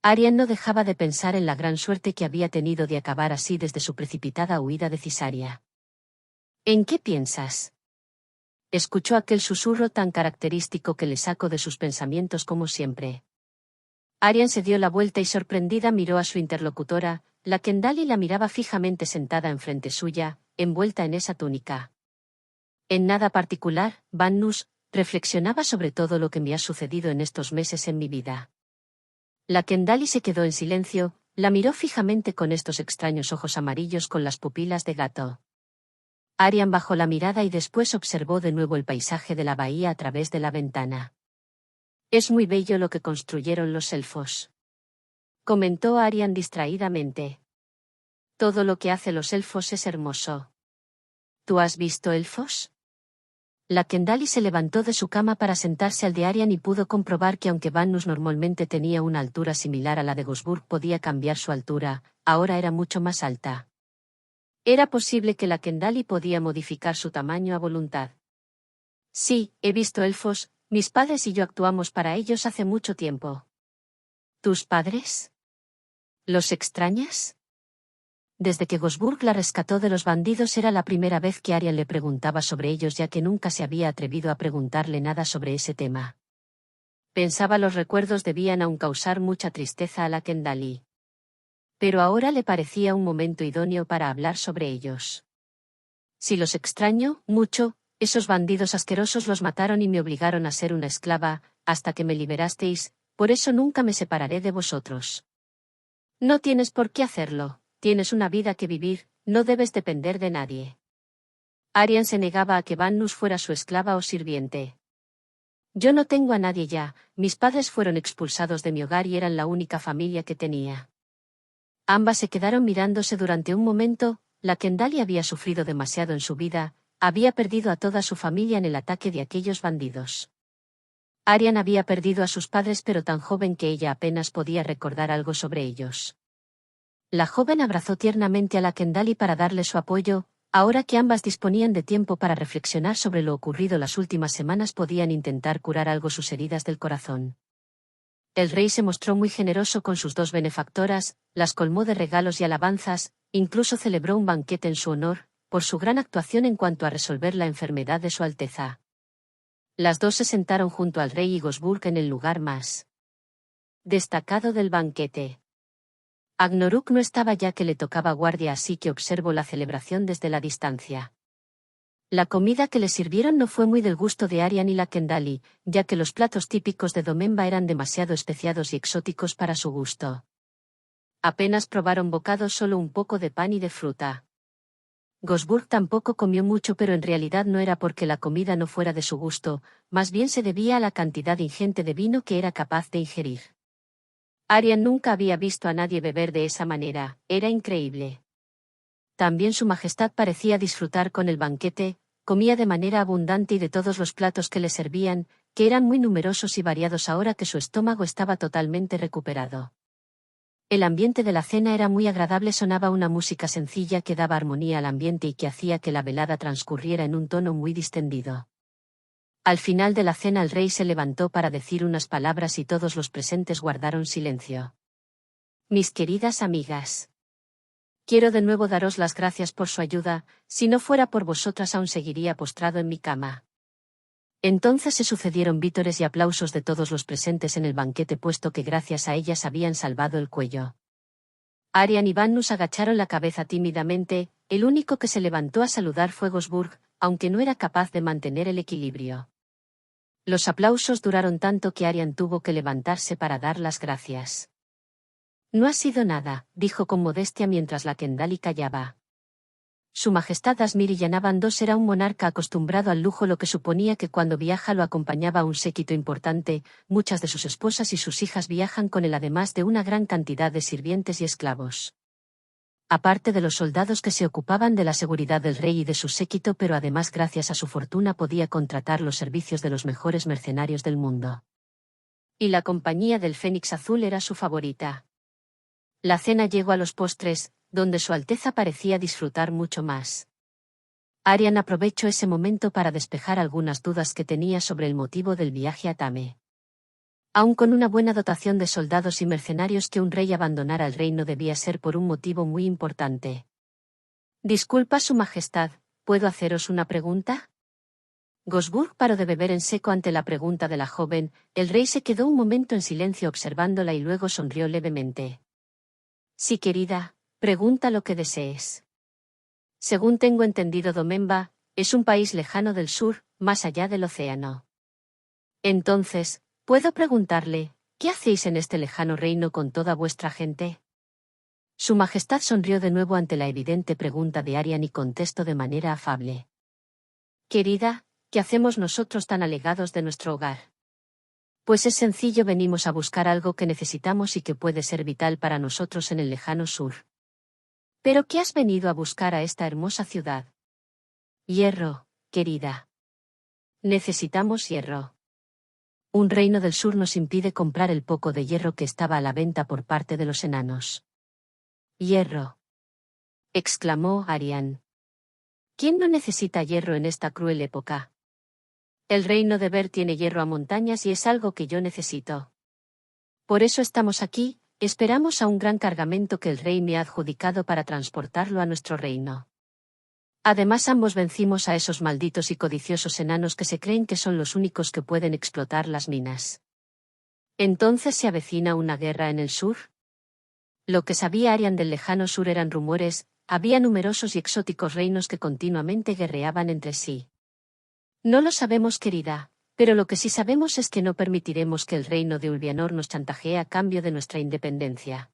Arian no dejaba de pensar en la gran suerte que había tenido de acabar así desde su precipitada huida de Cisaria. ¿En qué piensas? Escuchó aquel susurro tan característico que le sacó de sus pensamientos como siempre. Arian se dio la vuelta y sorprendida miró a su interlocutora. La Kendali la miraba fijamente sentada enfrente suya, envuelta en esa túnica. En nada particular, Bannus, reflexionaba sobre todo lo que me ha sucedido en estos meses en mi vida. La Kendali se quedó en silencio, la miró fijamente con estos extraños ojos amarillos con las pupilas de gato. Arian bajó la mirada y después observó de nuevo el paisaje de la bahía a través de la ventana. Es muy bello lo que construyeron los elfos, comentó Arian distraídamente. Todo lo que hacen los elfos es hermoso. ¿Tú has visto elfos? La Kendali se levantó de su cama para sentarse al de Arian y pudo comprobar que aunque Bannus normalmente tenía una altura similar a la de Gosburg, podía cambiar su altura, ahora era mucho más alta. Era posible que la Kendali podía modificar su tamaño a voluntad. Sí, he visto elfos, mis padres y yo actuamos para ellos hace mucho tiempo. ¿Tus padres? ¿Los extrañas? Desde que Gosburg la rescató de los bandidos era la primera vez que Arian le preguntaba sobre ellos, ya que nunca se había atrevido a preguntarle nada sobre ese tema. Pensaba los recuerdos debían aún causar mucha tristeza a la Kendali. Pero ahora le parecía un momento idóneo para hablar sobre ellos. Si los extraño, mucho, esos bandidos asquerosos los mataron y me obligaron a ser una esclava, hasta que me liberasteis, por eso nunca me separaré de vosotros. No tienes por qué hacerlo, tienes una vida que vivir, no debes depender de nadie. Arian se negaba a que Bannus fuera su esclava o sirviente. Yo no tengo a nadie ya, mis padres fueron expulsados de mi hogar y eran la única familia que tenía. Ambas se quedaron mirándose durante un momento. La Kendali había sufrido demasiado en su vida, había perdido a toda su familia en el ataque de aquellos bandidos. Arian había perdido a sus padres pero tan joven que ella apenas podía recordar algo sobre ellos. La joven abrazó tiernamente a la Kendali para darle su apoyo. Ahora que ambas disponían de tiempo para reflexionar sobre lo ocurrido las últimas semanas, podían intentar curar algo sus heridas del corazón. El rey se mostró muy generoso con sus 2 benefactoras, las colmó de regalos y alabanzas, incluso celebró un banquete en su honor, por su gran actuación en cuanto a resolver la enfermedad de su Alteza. Las dos se sentaron junto al rey y Gosburg en el lugar más destacado del banquete. Agnoruk no estaba ya que le tocaba guardia, así que observó la celebración desde la distancia. La comida que le sirvieron no fue muy del gusto de Arian y la Kendali, ya que los platos típicos de Domemba eran demasiado especiados y exóticos para su gusto. Apenas probaron bocados, solo un poco de pan y de fruta. Gosburg tampoco comió mucho, pero en realidad no era porque la comida no fuera de su gusto, más bien se debía a la cantidad ingente de vino que era capaz de ingerir. Arian nunca había visto a nadie beber de esa manera, era increíble. También su majestad parecía disfrutar con el banquete, comía de manera abundante y de todos los platos que le servían, que eran muy numerosos y variados ahora que su estómago estaba totalmente recuperado. El ambiente de la cena era muy agradable, sonaba una música sencilla que daba armonía al ambiente y que hacía que la velada transcurriera en un tono muy distendido. Al final de la cena el rey se levantó para decir unas palabras y todos los presentes guardaron silencio. Mis queridas amigas, quiero de nuevo daros las gracias por su ayuda, si no fuera por vosotras aún seguiría postrado en mi cama. Entonces se sucedieron vítores y aplausos de todos los presentes en el banquete, puesto que gracias a ellas habían salvado el cuello. Arian y Vannus agacharon la cabeza tímidamente, el único que se levantó a saludar fue Gosburg, aunque no era capaz de mantener el equilibrio. Los aplausos duraron tanto que Arian tuvo que levantarse para dar las gracias. No ha sido nada, dijo con modestia mientras la Kendali callaba. Su Majestad Asmir Yanaban II era un monarca acostumbrado al lujo, lo que suponía que cuando viaja lo acompañaba un séquito importante, muchas de sus esposas y sus hijas viajan con él, además de una gran cantidad de sirvientes y esclavos. Aparte de los soldados que se ocupaban de la seguridad del rey y de su séquito, pero además gracias a su fortuna podía contratar los servicios de los mejores mercenarios del mundo. Y la compañía del Fénix Azul era su favorita. La cena llegó a los postres, donde Su Alteza parecía disfrutar mucho más. Arian aprovechó ese momento para despejar algunas dudas que tenía sobre el motivo del viaje a Tame. Aun con una buena dotación de soldados y mercenarios, que un rey abandonara el reino debía ser por un motivo muy importante. Disculpa, Su Majestad, ¿puedo haceros una pregunta? Gosburg paró de beber en seco ante la pregunta de la joven. El rey se quedó un momento en silencio observándola y luego sonrió levemente. Sí, querida, pregunta lo que desees. Según tengo entendido, Domemba es un país lejano del sur, más allá del océano. Entonces, ¿puedo preguntarle, qué hacéis en este lejano reino con toda vuestra gente? Su Majestad sonrió de nuevo ante la evidente pregunta de Arian y contestó de manera afable. Querida, ¿qué hacemos nosotros tan alejados de nuestro hogar? Pues es sencillo, venimos a buscar algo que necesitamos y que puede ser vital para nosotros en el lejano sur. ¿Pero qué has venido a buscar a esta hermosa ciudad? Hierro, querida. Necesitamos hierro. Un reino del sur nos impide comprar el poco de hierro que estaba a la venta por parte de los enanos. Hierro, exclamó Arian. ¿Quién no necesita hierro en esta cruel época? El reino de Ver tiene hierro a montañas y es algo que yo necesito. Por eso estamos aquí, esperamos a un gran cargamento que el rey me ha adjudicado para transportarlo a nuestro reino. Además, ambos vencimos a esos malditos y codiciosos enanos que se creen que son los únicos que pueden explotar las minas. ¿Entonces se avecina una guerra en el sur? Lo que sabía Arian del lejano sur eran rumores, había numerosos y exóticos reinos que continuamente guerreaban entre sí. No lo sabemos, querida, pero lo que sí sabemos es que no permitiremos que el reino de Ulvianor nos chantajee a cambio de nuestra independencia.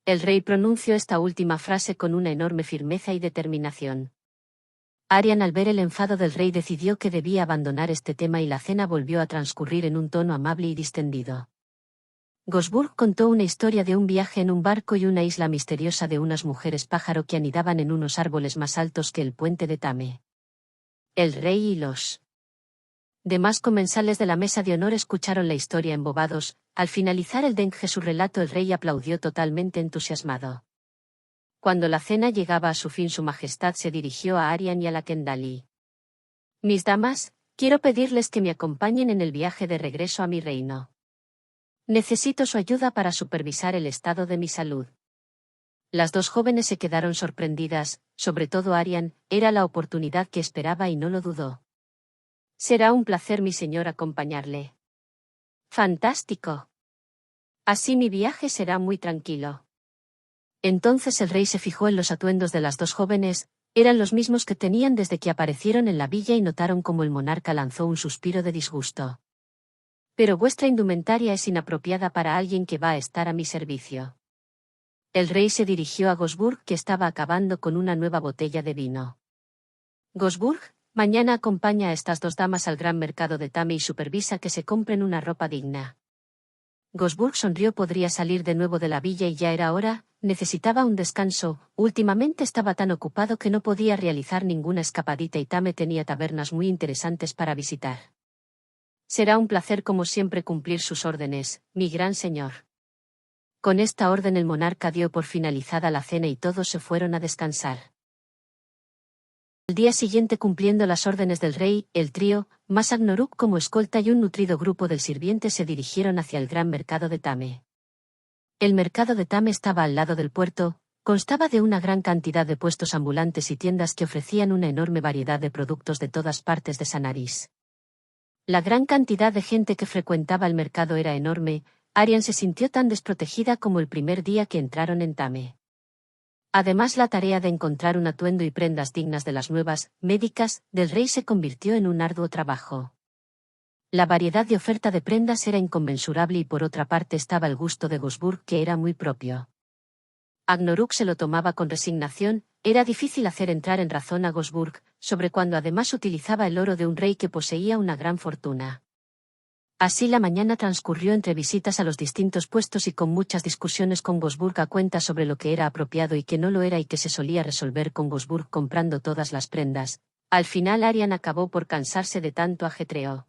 El rey pronunció esta última frase con una enorme firmeza y determinación. Arian, al ver el enfado del rey, decidió que debía abandonar este tema y la cena volvió a transcurrir en un tono amable y distendido. Gosburg contó una historia de un viaje en un barco y una isla misteriosa de unas mujeres pájaro que anidaban en unos árboles más altos que el puente de Tame. El rey y los demás comensales de la mesa de honor escucharon la historia embobados. Al finalizar el dengue su relato, el rey aplaudió totalmente entusiasmado. Cuando la cena llegaba a su fin, su majestad se dirigió a Arian y a la Kendali. Mis damas, quiero pedirles que me acompañen en el viaje de regreso a mi reino. Necesito su ayuda para supervisar el estado de mi salud. Las dos jóvenes se quedaron sorprendidas, sobre todo Arian, era la oportunidad que esperaba y no lo dudó. Será un placer, mi señor, acompañarle. Fantástico. Así mi viaje será muy tranquilo. Entonces el rey se fijó en los atuendos de las dos jóvenes, eran los mismos que tenían desde que aparecieron en la villa y notaron cómo el monarca lanzó un suspiro de disgusto. Pero vuestra indumentaria es inapropiada para alguien que va a estar a mi servicio. El rey se dirigió a Gosburg, que estaba acabando con una nueva botella de vino. Gosburg, mañana acompaña a estas dos damas al gran mercado de Tame y supervisa que se compren una ropa digna. Gosburg sonrió. Podría salir de nuevo de la villa y ya era hora, necesitaba un descanso, últimamente estaba tan ocupado que no podía realizar ninguna escapadita y Tame tenía tabernas muy interesantes para visitar. Será un placer como siempre cumplir sus órdenes, mi gran señor. Con esta orden el monarca dio por finalizada la cena y todos se fueron a descansar. Al día siguiente, cumpliendo las órdenes del rey, el trío, más Agnoruk como escolta y un nutrido grupo del sirviente se dirigieron hacia el gran mercado de Tame. El mercado de Tame estaba al lado del puerto, constaba de una gran cantidad de puestos ambulantes y tiendas que ofrecían una enorme variedad de productos de todas partes de Sanaris. La gran cantidad de gente que frecuentaba el mercado era enorme. Arian se sintió tan desprotegida como el primer día que entraron en Tame. Además, la tarea de encontrar un atuendo y prendas dignas de las nuevas médicas del rey se convirtió en un arduo trabajo. La variedad de oferta de prendas era inconmensurable y por otra parte estaba el gusto de Gosburg, que era muy propio. Agnoruk se lo tomaba con resignación, era difícil hacer entrar en razón a Gosburg, sobre cuando además utilizaba el oro de un rey que poseía una gran fortuna. Así la mañana transcurrió entre visitas a los distintos puestos y con muchas discusiones con Gosburg a cuenta sobre lo que era apropiado y que no lo era y que se solía resolver con Gosburg comprando todas las prendas. Al final Arian acabó por cansarse de tanto ajetreo.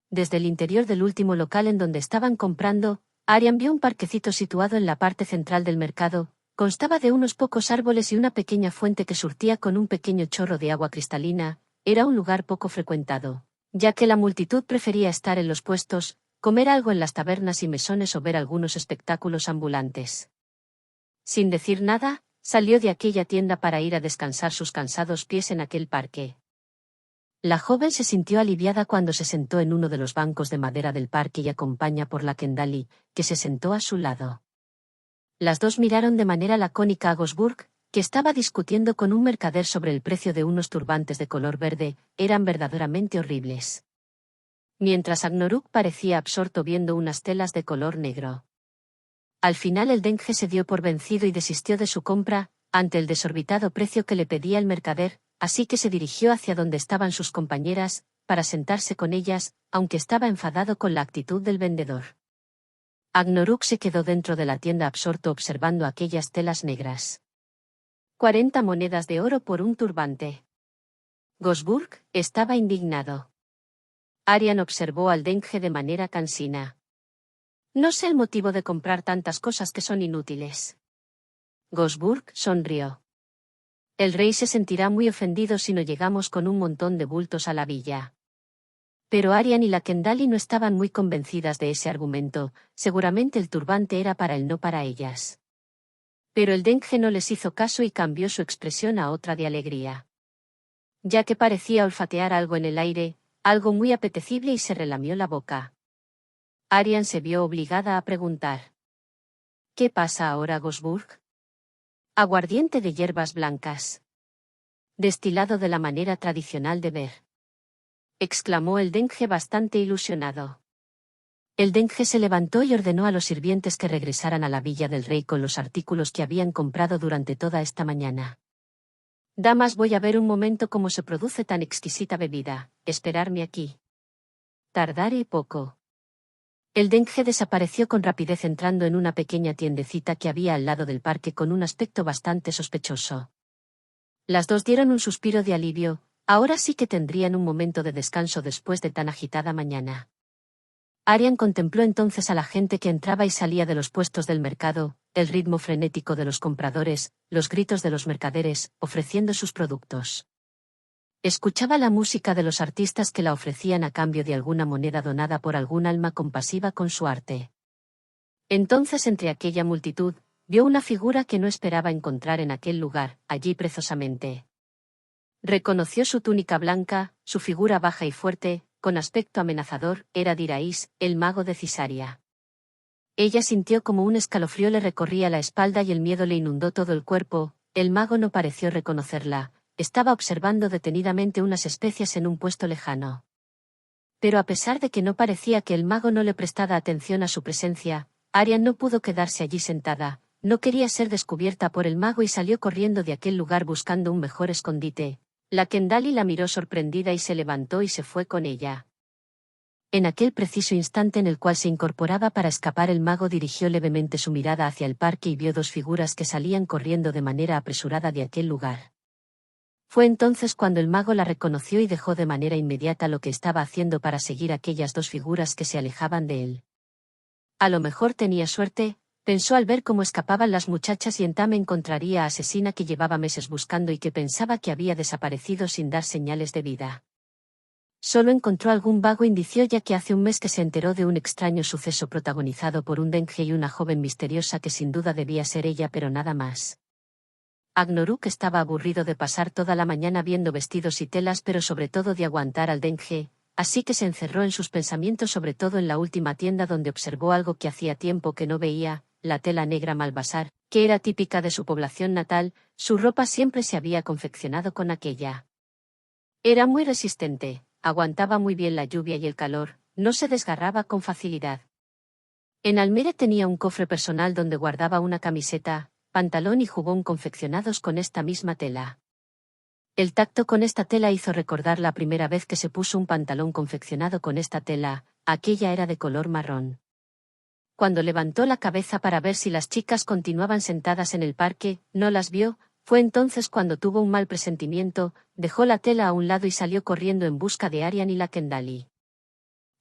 Desde el interior del último local en donde estaban comprando, Arian vio un parquecito situado en la parte central del mercado, constaba de unos pocos árboles y una pequeña fuente que surtía con un pequeño chorro de agua cristalina. Era un lugar poco frecuentado, ya que la multitud prefería estar en los puestos, comer algo en las tabernas y mesones o ver algunos espectáculos ambulantes. Sin decir nada, salió de aquella tienda para ir a descansar sus cansados pies en aquel parque. La joven se sintió aliviada cuando se sentó en uno de los bancos de madera del parque y acompañada por la Kendali, que se sentó a su lado. Las dos miraron de manera lacónica a Gosburg, que estaba discutiendo con un mercader sobre el precio de unos turbantes de color verde, eran verdaderamente horribles. Mientras Agnoruk parecía absorto viendo unas telas de color negro. Al final el dengue se dio por vencido y desistió de su compra, ante el desorbitado precio que le pedía el mercader, así que se dirigió hacia donde estaban sus compañeras, para sentarse con ellas, aunque estaba enfadado con la actitud del vendedor. Agnoruk se quedó dentro de la tienda absorto observando aquellas telas negras. 40 monedas de oro por un turbante. Gosburg estaba indignado. Arian observó al dengue de manera cansina. No sé el motivo de comprar tantas cosas que son inútiles. Gosburg sonrió. El rey se sentirá muy ofendido si no llegamos con un montón de bultos a la villa. Pero Arian y la Kendali no estaban muy convencidas de ese argumento, seguramente el turbante era para él, no para ellas. Pero el dengue no les hizo caso y cambió su expresión a otra de alegría. Ya que parecía olfatear algo en el aire, algo muy apetecible y se relamió la boca. Arian se vio obligada a preguntar. ¿Qué pasa ahora, Gosburg? Aguardiente de hierbas blancas. Destilado de la manera tradicional de ver. Exclamó el dengue bastante ilusionado. El dengue se levantó y ordenó a los sirvientes que regresaran a la villa del rey con los artículos que habían comprado durante toda esta mañana. Damas, voy a ver un momento cómo se produce tan exquisita bebida, esperarme aquí. Tardaré poco. El dengue desapareció con rapidez entrando en una pequeña tiendecita que había al lado del parque con un aspecto bastante sospechoso. Las dos dieron un suspiro de alivio, ahora sí que tendrían un momento de descanso después de tan agitada mañana. Arian contempló entonces a la gente que entraba y salía de los puestos del mercado, el ritmo frenético de los compradores, los gritos de los mercaderes, ofreciendo sus productos. Escuchaba la música de los artistas que la ofrecían a cambio de alguna moneda donada por algún alma compasiva con su arte. Entonces, entre aquella multitud, vio una figura que no esperaba encontrar en aquel lugar, allí prezosamente. Reconoció su túnica blanca, su figura baja y fuerte, con aspecto amenazador, era Diraís, el mago de Cisaria. Ella sintió como un escalofrío le recorría la espalda y el miedo le inundó todo el cuerpo. El mago no pareció reconocerla, estaba observando detenidamente unas especias en un puesto lejano. Pero a pesar de que no parecía que el mago no le prestara atención a su presencia, Arian no pudo quedarse allí sentada, no quería ser descubierta por el mago y salió corriendo de aquel lugar buscando un mejor escondite. La Kendali la miró sorprendida y se levantó y se fue con ella. En aquel preciso instante en el cual se incorporaba para escapar, el mago dirigió levemente su mirada hacia el parque y vio dos figuras que salían corriendo de manera apresurada de aquel lugar. Fue entonces cuando el mago la reconoció y dejó de manera inmediata lo que estaba haciendo para seguir aquellas dos figuras que se alejaban de él. A lo mejor tenía suerte, pensó al ver cómo escapaban las muchachas y en Tame encontraría a Asesina que llevaba meses buscando y que pensaba que había desaparecido sin dar señales de vida. Solo encontró algún vago indicio ya que hace un mes que se enteró de un extraño suceso protagonizado por un dengue y una joven misteriosa que sin duda debía ser ella, pero nada más. Agnaruk estaba aburrido de pasar toda la mañana viendo vestidos y telas, pero sobre todo de aguantar al dengue, así que se encerró en sus pensamientos, sobre todo en la última tienda donde observó algo que hacía tiempo que no veía, la tela negra Malvasar, que era típica de su población natal. Su ropa siempre se había confeccionado con aquella. Era muy resistente, aguantaba muy bien la lluvia y el calor, no se desgarraba con facilidad. En Almere tenía un cofre personal donde guardaba una camiseta, pantalón y jubón confeccionados con esta misma tela. El tacto con esta tela hizo recordar la primera vez que se puso un pantalón confeccionado con esta tela, aquella era de color marrón. Cuando levantó la cabeza para ver si las chicas continuaban sentadas en el parque, no las vio. Fue entonces cuando tuvo un mal presentimiento, dejó la tela a un lado y salió corriendo en busca de Arian y la Kendali.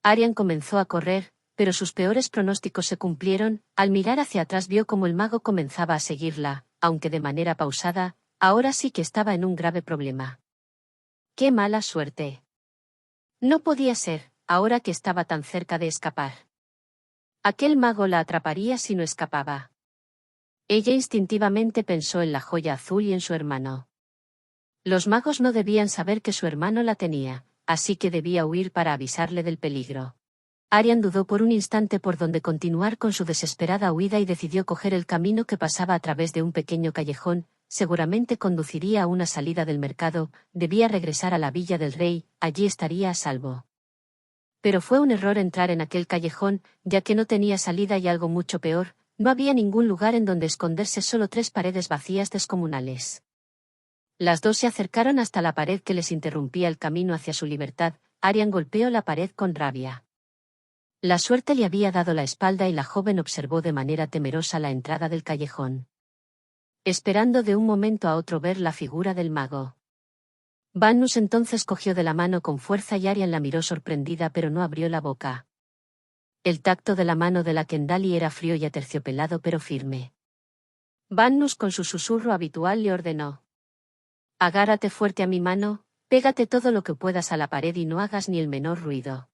Arian comenzó a correr, pero sus peores pronósticos se cumplieron. Al mirar hacia atrás vio como el mago comenzaba a seguirla, aunque de manera pausada. Ahora sí que estaba en un grave problema. ¡Qué mala suerte! No podía ser, ahora que estaba tan cerca de escapar. Aquel mago la atraparía si no escapaba. Ella instintivamente pensó en la joya azul y en su hermano. Los magos no debían saber que su hermano la tenía, así que debía huir para avisarle del peligro. Arian dudó por un instante por dónde continuar con su desesperada huida y decidió coger el camino que pasaba a través de un pequeño callejón. Seguramente conduciría a una salida del mercado, debía regresar a la villa del rey, allí estaría a salvo. Pero fue un error entrar en aquel callejón, ya que no tenía salida y algo mucho peor, no había ningún lugar en donde esconderse, solo 3 paredes vacías descomunales. Las dos se acercaron hasta la pared que les interrumpía el camino hacia su libertad. Arian golpeó la pared con rabia. La suerte le había dado la espalda y la joven observó de manera temerosa la entrada del callejón, esperando de un momento a otro ver la figura del mago. Vanus entonces cogió de la mano con fuerza y Arian la miró sorprendida, pero no abrió la boca. El tacto de la mano de la Kendali era frío y aterciopelado pero firme. Vanus con su susurro habitual le ordenó: agárrate fuerte a mi mano, pégate todo lo que puedas a la pared y no hagas ni el menor ruido.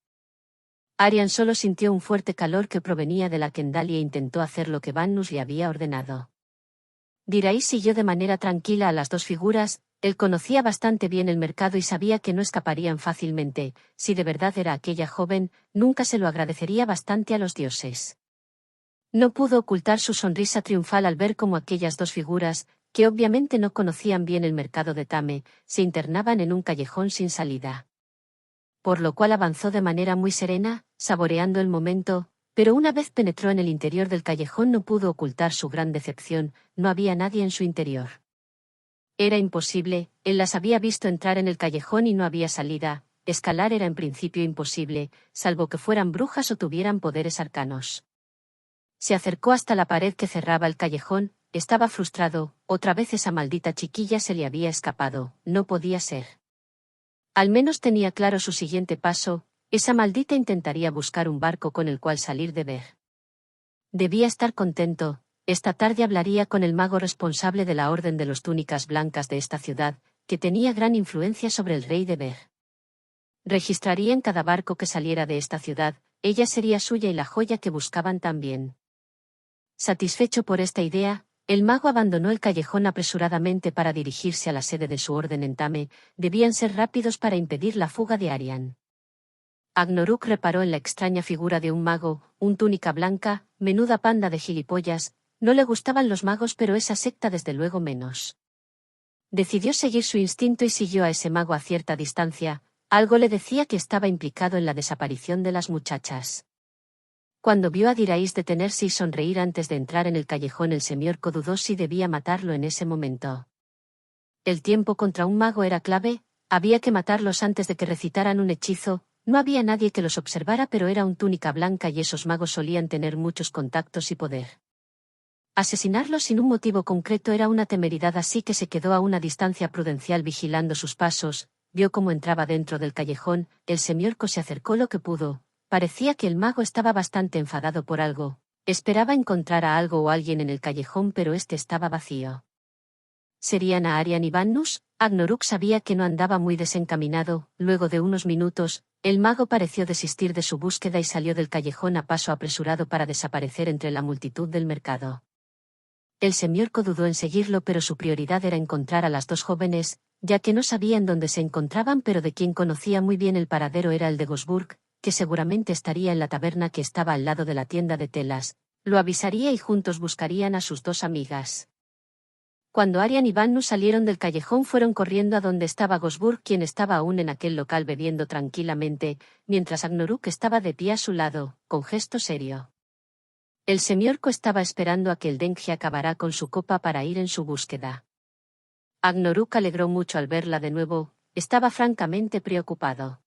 Arian solo sintió un fuerte calor que provenía de la Kendali e intentó hacer lo que Vanus le había ordenado. Diraís siguió de manera tranquila a las dos figuras. Él conocía bastante bien el mercado y sabía que no escaparían fácilmente. Si de verdad era aquella joven, nunca se lo agradecería bastante a los dioses. No pudo ocultar su sonrisa triunfal al ver cómo aquellas dos figuras, que obviamente no conocían bien el mercado de Tame, se internaban en un callejón sin salida. Por lo cual avanzó de manera muy serena, saboreando el momento. Pero una vez penetró en el interior del callejón no pudo ocultar su gran decepción, no había nadie en su interior. Era imposible, él las había visto entrar en el callejón y no había salida. Escalar era en principio imposible, salvo que fueran brujas o tuvieran poderes arcanos. Se acercó hasta la pared que cerraba el callejón, estaba frustrado, otra vez esa maldita chiquilla se le había escapado, no podía ser. Al menos tenía claro su siguiente paso. Esa maldita intentaría buscar un barco con el cual salir de Ver. Debía estar contento. Esta tarde hablaría con el mago responsable de la Orden de los Túnicas Blancas de esta ciudad, que tenía gran influencia sobre el rey de Ver. Registraría en cada barco que saliera de esta ciudad, ella sería suya y la joya que buscaban también. Satisfecho por esta idea, El mago abandonó el callejón apresuradamente para dirigirse a la sede de su orden en Tame. Debían ser rápidos para impedir la fuga de Arian. Agnoruk reparó en la extraña figura de un mago, un túnica blanca, menuda panda de gilipollas. No le gustaban los magos, pero esa secta desde luego menos. Decidió seguir su instinto y siguió a ese mago a cierta distancia. Algo le decía que estaba implicado en la desaparición de las muchachas. Cuando vio a Dirais detenerse y sonreír antes de entrar en el callejón, el semiorco dudó si debía matarlo en ese momento. El tiempo contra un mago era clave, había que matarlos antes de que recitaran un hechizo. No había nadie que los observara, pero era un túnica blanca y esos magos solían tener muchos contactos y poder. Asesinarlos sin un motivo concreto era una temeridad, así que se quedó a una distancia prudencial vigilando sus pasos. Vio cómo entraba dentro del callejón, el semiorco se acercó lo que pudo. Parecía que el mago estaba bastante enfadado por algo. Esperaba encontrar a algo o alguien en el callejón, pero este estaba vacío. ¿Serían a Arian y Vannus? Agnoruk sabía que no andaba muy desencaminado. Luego de unos minutos, el mago pareció desistir de su búsqueda y salió del callejón a paso apresurado para desaparecer entre la multitud del mercado. El semiorco dudó en seguirlo, pero su prioridad era encontrar a las dos jóvenes, ya que no sabían dónde se encontraban, pero de quien conocía muy bien el paradero era el de Gosburg, que seguramente estaría en la taberna que estaba al lado de la tienda de telas. Lo avisaría y juntos buscarían a sus dos amigas. Cuando Arian y Vannus salieron del callejón, fueron corriendo a donde estaba Gosburg, quien estaba aún en aquel local bebiendo tranquilamente, mientras Agnoruk estaba de pie a su lado, con gesto serio. El semiorco estaba esperando a que el dengue acabara con su copa para ir en su búsqueda. Agnoruk alegró mucho al verla de nuevo, estaba francamente preocupado.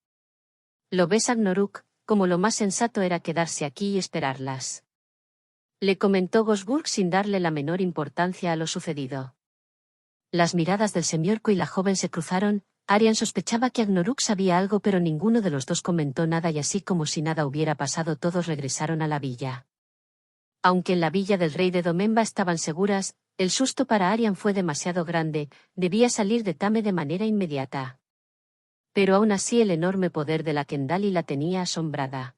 ¿Lo ves, Agnoruk? Como lo más sensato era quedarse aquí y esperarlas. Le comentó Gosburg sin darle la menor importancia a lo sucedido. Las miradas del semiorco y la joven se cruzaron. Arian sospechaba que Agnoruk sabía algo, pero ninguno de los dos comentó nada y así como si nada hubiera pasado todos regresaron a la villa. Aunque en la villa del rey de Domemba estaban seguras, el susto para Arian fue demasiado grande, debía salir de Tame de manera inmediata. Pero aún así el enorme poder de la Kendali la tenía asombrada.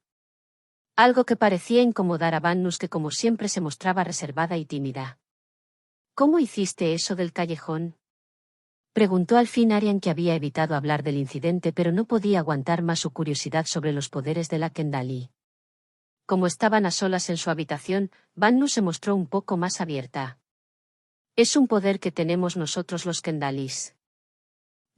Algo que parecía incomodar a Vannus, que como siempre se mostraba reservada y tímida. ¿Cómo hiciste eso del callejón? Preguntó al fin Arian, que había evitado hablar del incidente pero no podía aguantar más su curiosidad sobre los poderes de la Kendali. Como estaban a solas en su habitación, Vannus se mostró un poco más abierta. Es un poder que tenemos nosotros los Kendalis.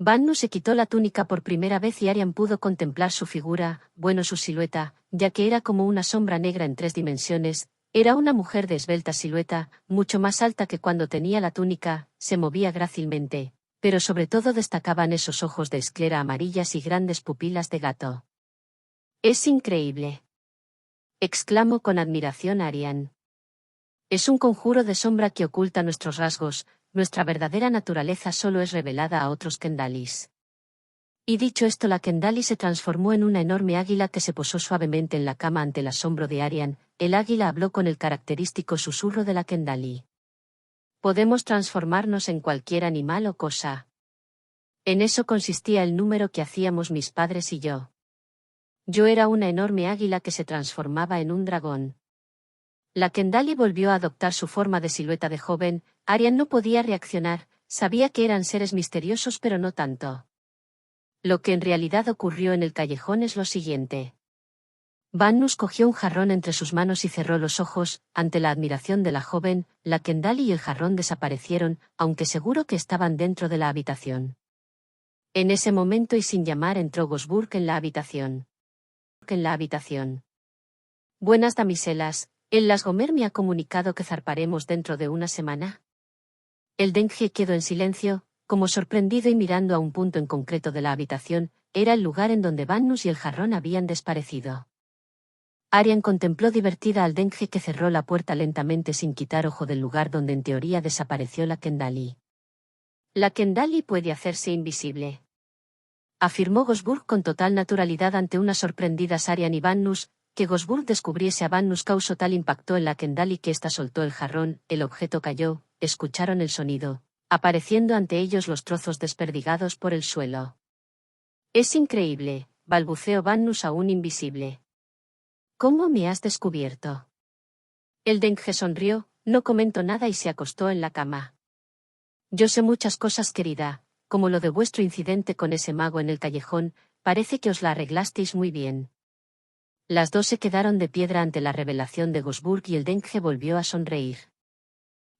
Vannus se quitó la túnica por primera vez y Arian pudo contemplar su figura, bueno, su silueta, ya que era como una sombra negra en 3 dimensiones. Era una mujer de esbelta silueta, mucho más alta que cuando tenía la túnica, se movía grácilmente, pero sobre todo destacaban esos ojos de esclera amarillas y grandes pupilas de gato. Es increíble, exclamó con admiración Arian. Es un conjuro de sombra que oculta nuestros rasgos, nuestra verdadera naturaleza solo es revelada a otros Kendalis. Y dicho esto, la Kendali se transformó en una enorme águila que se posó suavemente en la cama ante el asombro de Arian. El águila habló con el característico susurro de la Kendali. Podemos transformarnos en cualquier animal o cosa. En eso consistía el número que hacíamos mis padres y yo. Yo era una enorme águila que se transformaba en un dragón. La Kendali volvió a adoptar su forma de silueta de joven. Arian no podía reaccionar, sabía que eran seres misteriosos pero no tanto. Lo que en realidad ocurrió en el callejón es lo siguiente. Vannus cogió un jarrón entre sus manos y cerró los ojos. Ante la admiración de la joven, la Kendali y el jarrón desaparecieron, aunque seguro que estaban dentro de la habitación. En ese momento y sin llamar entró Gosburg en la habitación. Buenas damiselas, el Lasgomer me ha comunicado que zarparemos dentro de una semana. El dengue quedó en silencio, como sorprendido y mirando a un punto en concreto de la habitación. Era el lugar en donde Vannus y el jarrón habían desaparecido. Arian contempló divertida al dengue, que cerró la puerta lentamente sin quitar ojo del lugar donde en teoría desapareció la Kendali. La Kendali puede hacerse invisible, afirmó Gosburg con total naturalidad ante unas sorprendidas Arian y Vannus. Que Gosburg descubriese a Vannus causó tal impacto en la Kendali que ésta soltó el jarrón, el objeto cayó, escucharon el sonido, apareciendo ante ellos los trozos desperdigados por el suelo. Es increíble, balbuceó Vannus aún invisible. ¿Cómo me has descubierto? El dengue sonrió, No comentó nada y se acostó en la cama. Yo sé muchas cosas, querida, como lo de vuestro incidente con ese mago en el callejón, parece que os la arreglasteis muy bien. Las dos se quedaron de piedra ante la revelación de Gosburg y el Dengue volvió a sonreír.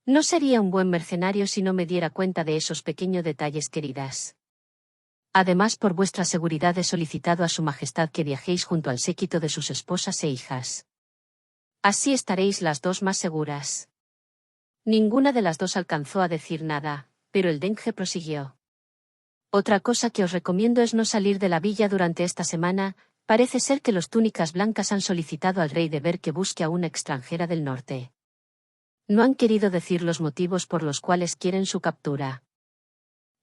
No sería un buen mercenario si no me diera cuenta de esos pequeños detalles, queridas. Además, por vuestra seguridad he solicitado a su majestad que viajéis junto al séquito de sus esposas e hijas. Así estaréis las dos más seguras. Ninguna de las dos alcanzó a decir nada, pero el Dengue prosiguió. Otra cosa que os recomiendo es no salir de la villa durante esta semana. Parece ser que los túnicas blancas han solicitado al rey de Ver que busque a una extranjera del norte. No han querido decir los motivos por los cuales quieren su captura.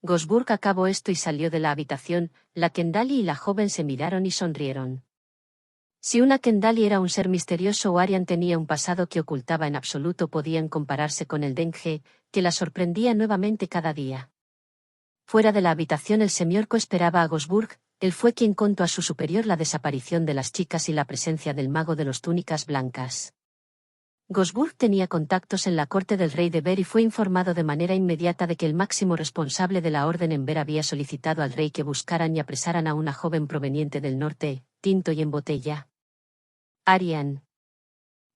Gosburg acabó esto y salió de la habitación. La Kendali y la joven se miraron y sonrieron. Si una Kendali era un ser misterioso o Arian tenía un pasado que ocultaba en absoluto, podían compararse con el Dengue, que la sorprendía nuevamente cada día. Fuera de la habitación el semiorco esperaba a Gosburg. Él fue quien contó a su superior la desaparición de las chicas y la presencia del mago de los túnicas blancas. Gosburg tenía contactos en la corte del rey de Ver y fue informado de manera inmediata de que el máximo responsable de la orden en Ver había solicitado al rey que buscaran y apresaran a una joven proveniente del norte, tinto y en botella. Arian.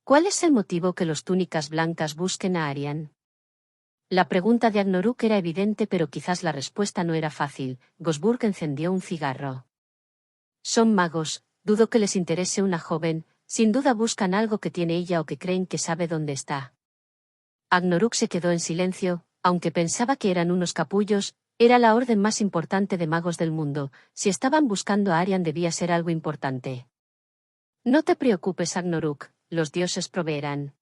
¿Cuál es el motivo que los túnicas blancas busquen a Arian? La pregunta de Agnoruk era evidente, pero quizás la respuesta no era fácil. Gosburg encendió un cigarro. Son magos, dudo que les interese una joven, sin duda buscan algo que tiene ella o que creen que sabe dónde está. Agnoruk se quedó en silencio, aunque pensaba que eran unos capullos, era la orden más importante de magos del mundo. Si estaban buscando a Arian debía ser algo importante. No te preocupes, Agnoruk, los dioses proveerán.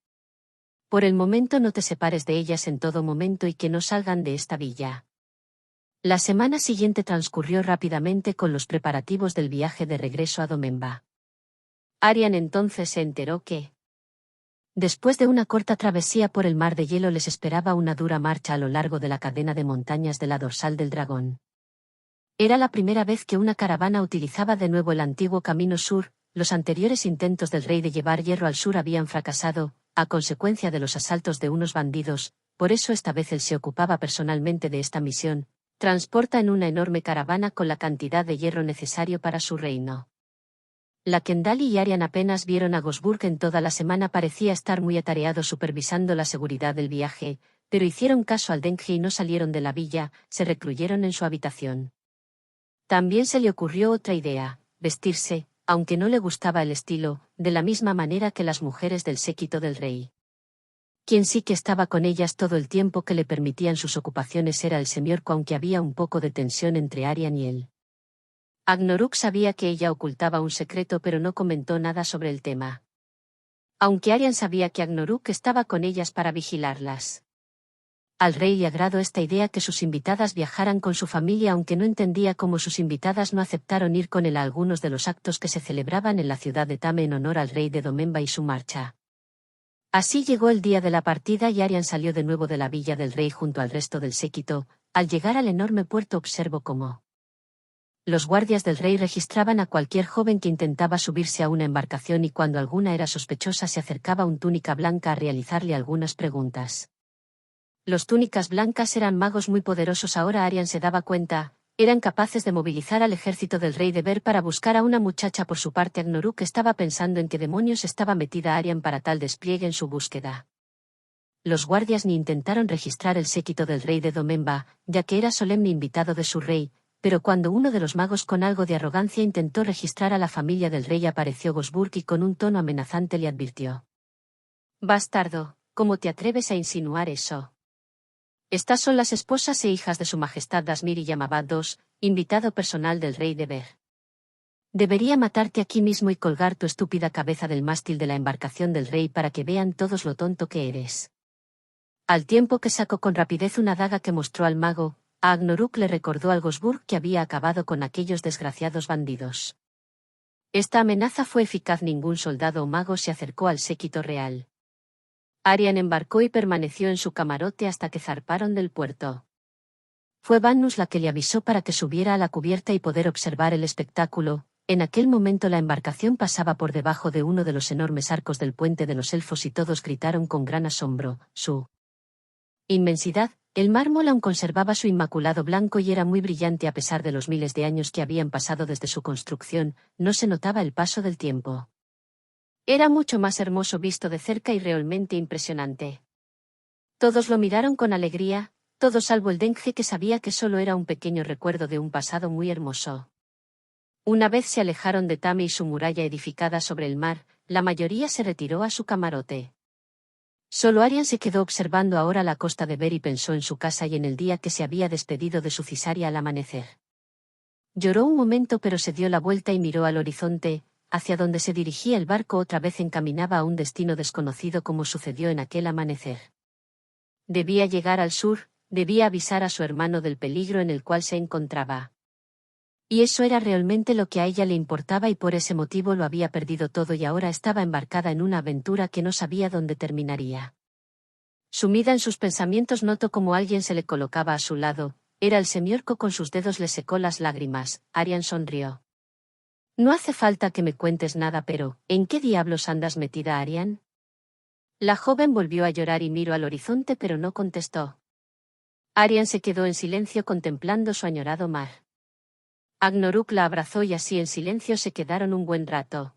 Por el momento no te separes de ellas en todo momento y que no salgan de esta villa. La semana siguiente transcurrió rápidamente con los preparativos del viaje de regreso a Domemba. Arian entonces se enteró que, después de una corta travesía por el mar de hielo, les esperaba una dura marcha a lo largo de la cadena de montañas de la dorsal del dragón. Era la primera vez que una caravana utilizaba de nuevo el antiguo camino sur. Los anteriores intentos del rey de llevar hierro al sur habían fracasado, a consecuencia de los asaltos de unos bandidos, por eso esta vez él se ocupaba personalmente de esta misión. Transporta en una enorme caravana con la cantidad de hierro necesario para su reino. La Kendali y Arian apenas vieron a Gosburg en toda la semana, parecía estar muy atareado supervisando la seguridad del viaje, pero hicieron caso al Dengue y no salieron de la villa, se recluyeron en su habitación. También se le ocurrió otra idea, vestirse, aunque no le gustaba el estilo, de la misma manera que las mujeres del séquito del rey. Quien sí que estaba con ellas todo el tiempo que le permitían sus ocupaciones era el semiorco, aunque había un poco de tensión entre Arian y él. Agnoruk sabía que ella ocultaba un secreto, pero no comentó nada sobre el tema. Aunque Arian sabía que Agnoruk estaba con ellas para vigilarlas. Al rey le agradó esta idea que sus invitadas viajaran con su familia, aunque no entendía cómo sus invitadas no aceptaron ir con él a algunos de los actos que se celebraban en la ciudad de Tame en honor al rey de Domemba y su marcha. Así llegó el día de la partida y Arian salió de nuevo de la villa del rey junto al resto del séquito. Al llegar al enorme puerto observó cómo los guardias del rey registraban a cualquier joven que intentaba subirse a una embarcación y cuando alguna era sospechosa se acercaba un túnica blanca a realizarle algunas preguntas. Los túnicas blancas eran magos muy poderosos. Ahora Arian se daba cuenta, eran capaces de movilizar al ejército del rey de Ver para buscar a una muchacha. Por su parte, Agnoruk estaba pensando en qué demonios estaba metida Arian para tal despliegue en su búsqueda. Los guardias ni intentaron registrar el séquito del rey de Domemba, ya que era solemne invitado de su rey, pero cuando uno de los magos con algo de arrogancia intentó registrar a la familia del rey apareció Gosburg y con un tono amenazante le advirtió. «Bastardo, ¿cómo te atreves a insinuar eso? Estas son las esposas e hijas de su majestad Dasmir y Yamabad II, invitado personal del rey de Ver. Debería matarte aquí mismo y colgar tu estúpida cabeza del mástil de la embarcación del rey para que vean todos lo tonto que eres». Al tiempo que sacó con rapidez una daga que mostró al mago, a Agnoruk le recordó al Gosburg que había acabado con aquellos desgraciados bandidos. Esta amenaza fue eficaz. Ningún soldado o mago se acercó al séquito real. Arian embarcó y permaneció en su camarote hasta que zarparon del puerto. Fue Vanus la que le avisó para que subiera a la cubierta y poder observar el espectáculo. En aquel momento la embarcación pasaba por debajo de uno de los enormes arcos del puente de los elfos y todos gritaron con gran asombro, su inmensidad. El mármol aún conservaba su inmaculado blanco y era muy brillante a pesar de los miles de años que habían pasado desde su construcción, no se notaba el paso del tiempo. Era mucho más hermoso visto de cerca y realmente impresionante. Todos lo miraron con alegría, todos salvo el Dengue que sabía que solo era un pequeño recuerdo de un pasado muy hermoso. Una vez se alejaron de Tami y su muralla edificada sobre el mar, la mayoría se retiró a su camarote. Solo Arian se quedó observando ahora la costa de Ver y pensó en su casa y en el día que se había despedido de su Cisaria al amanecer. Lloró un momento pero se dio la vuelta y miró al horizonte, hacia donde se dirigía el barco otra vez encaminaba a un destino desconocido como sucedió en aquel amanecer. Debía llegar al sur, debía avisar a su hermano del peligro en el cual se encontraba. Y eso era realmente lo que a ella le importaba y por ese motivo lo había perdido todo y ahora estaba embarcada en una aventura que no sabía dónde terminaría. Sumida en sus pensamientos notó como alguien se le colocaba a su lado, era el semiorco con sus dedos le secó las lágrimas, Arian sonrió. No hace falta que me cuentes nada pero, ¿en qué diablos andas metida Arian? La joven volvió a llorar y miró al horizonte pero no contestó. Arian se quedó en silencio contemplando su añorado mar. Agnoruk la abrazó y así en silencio se quedaron un buen rato.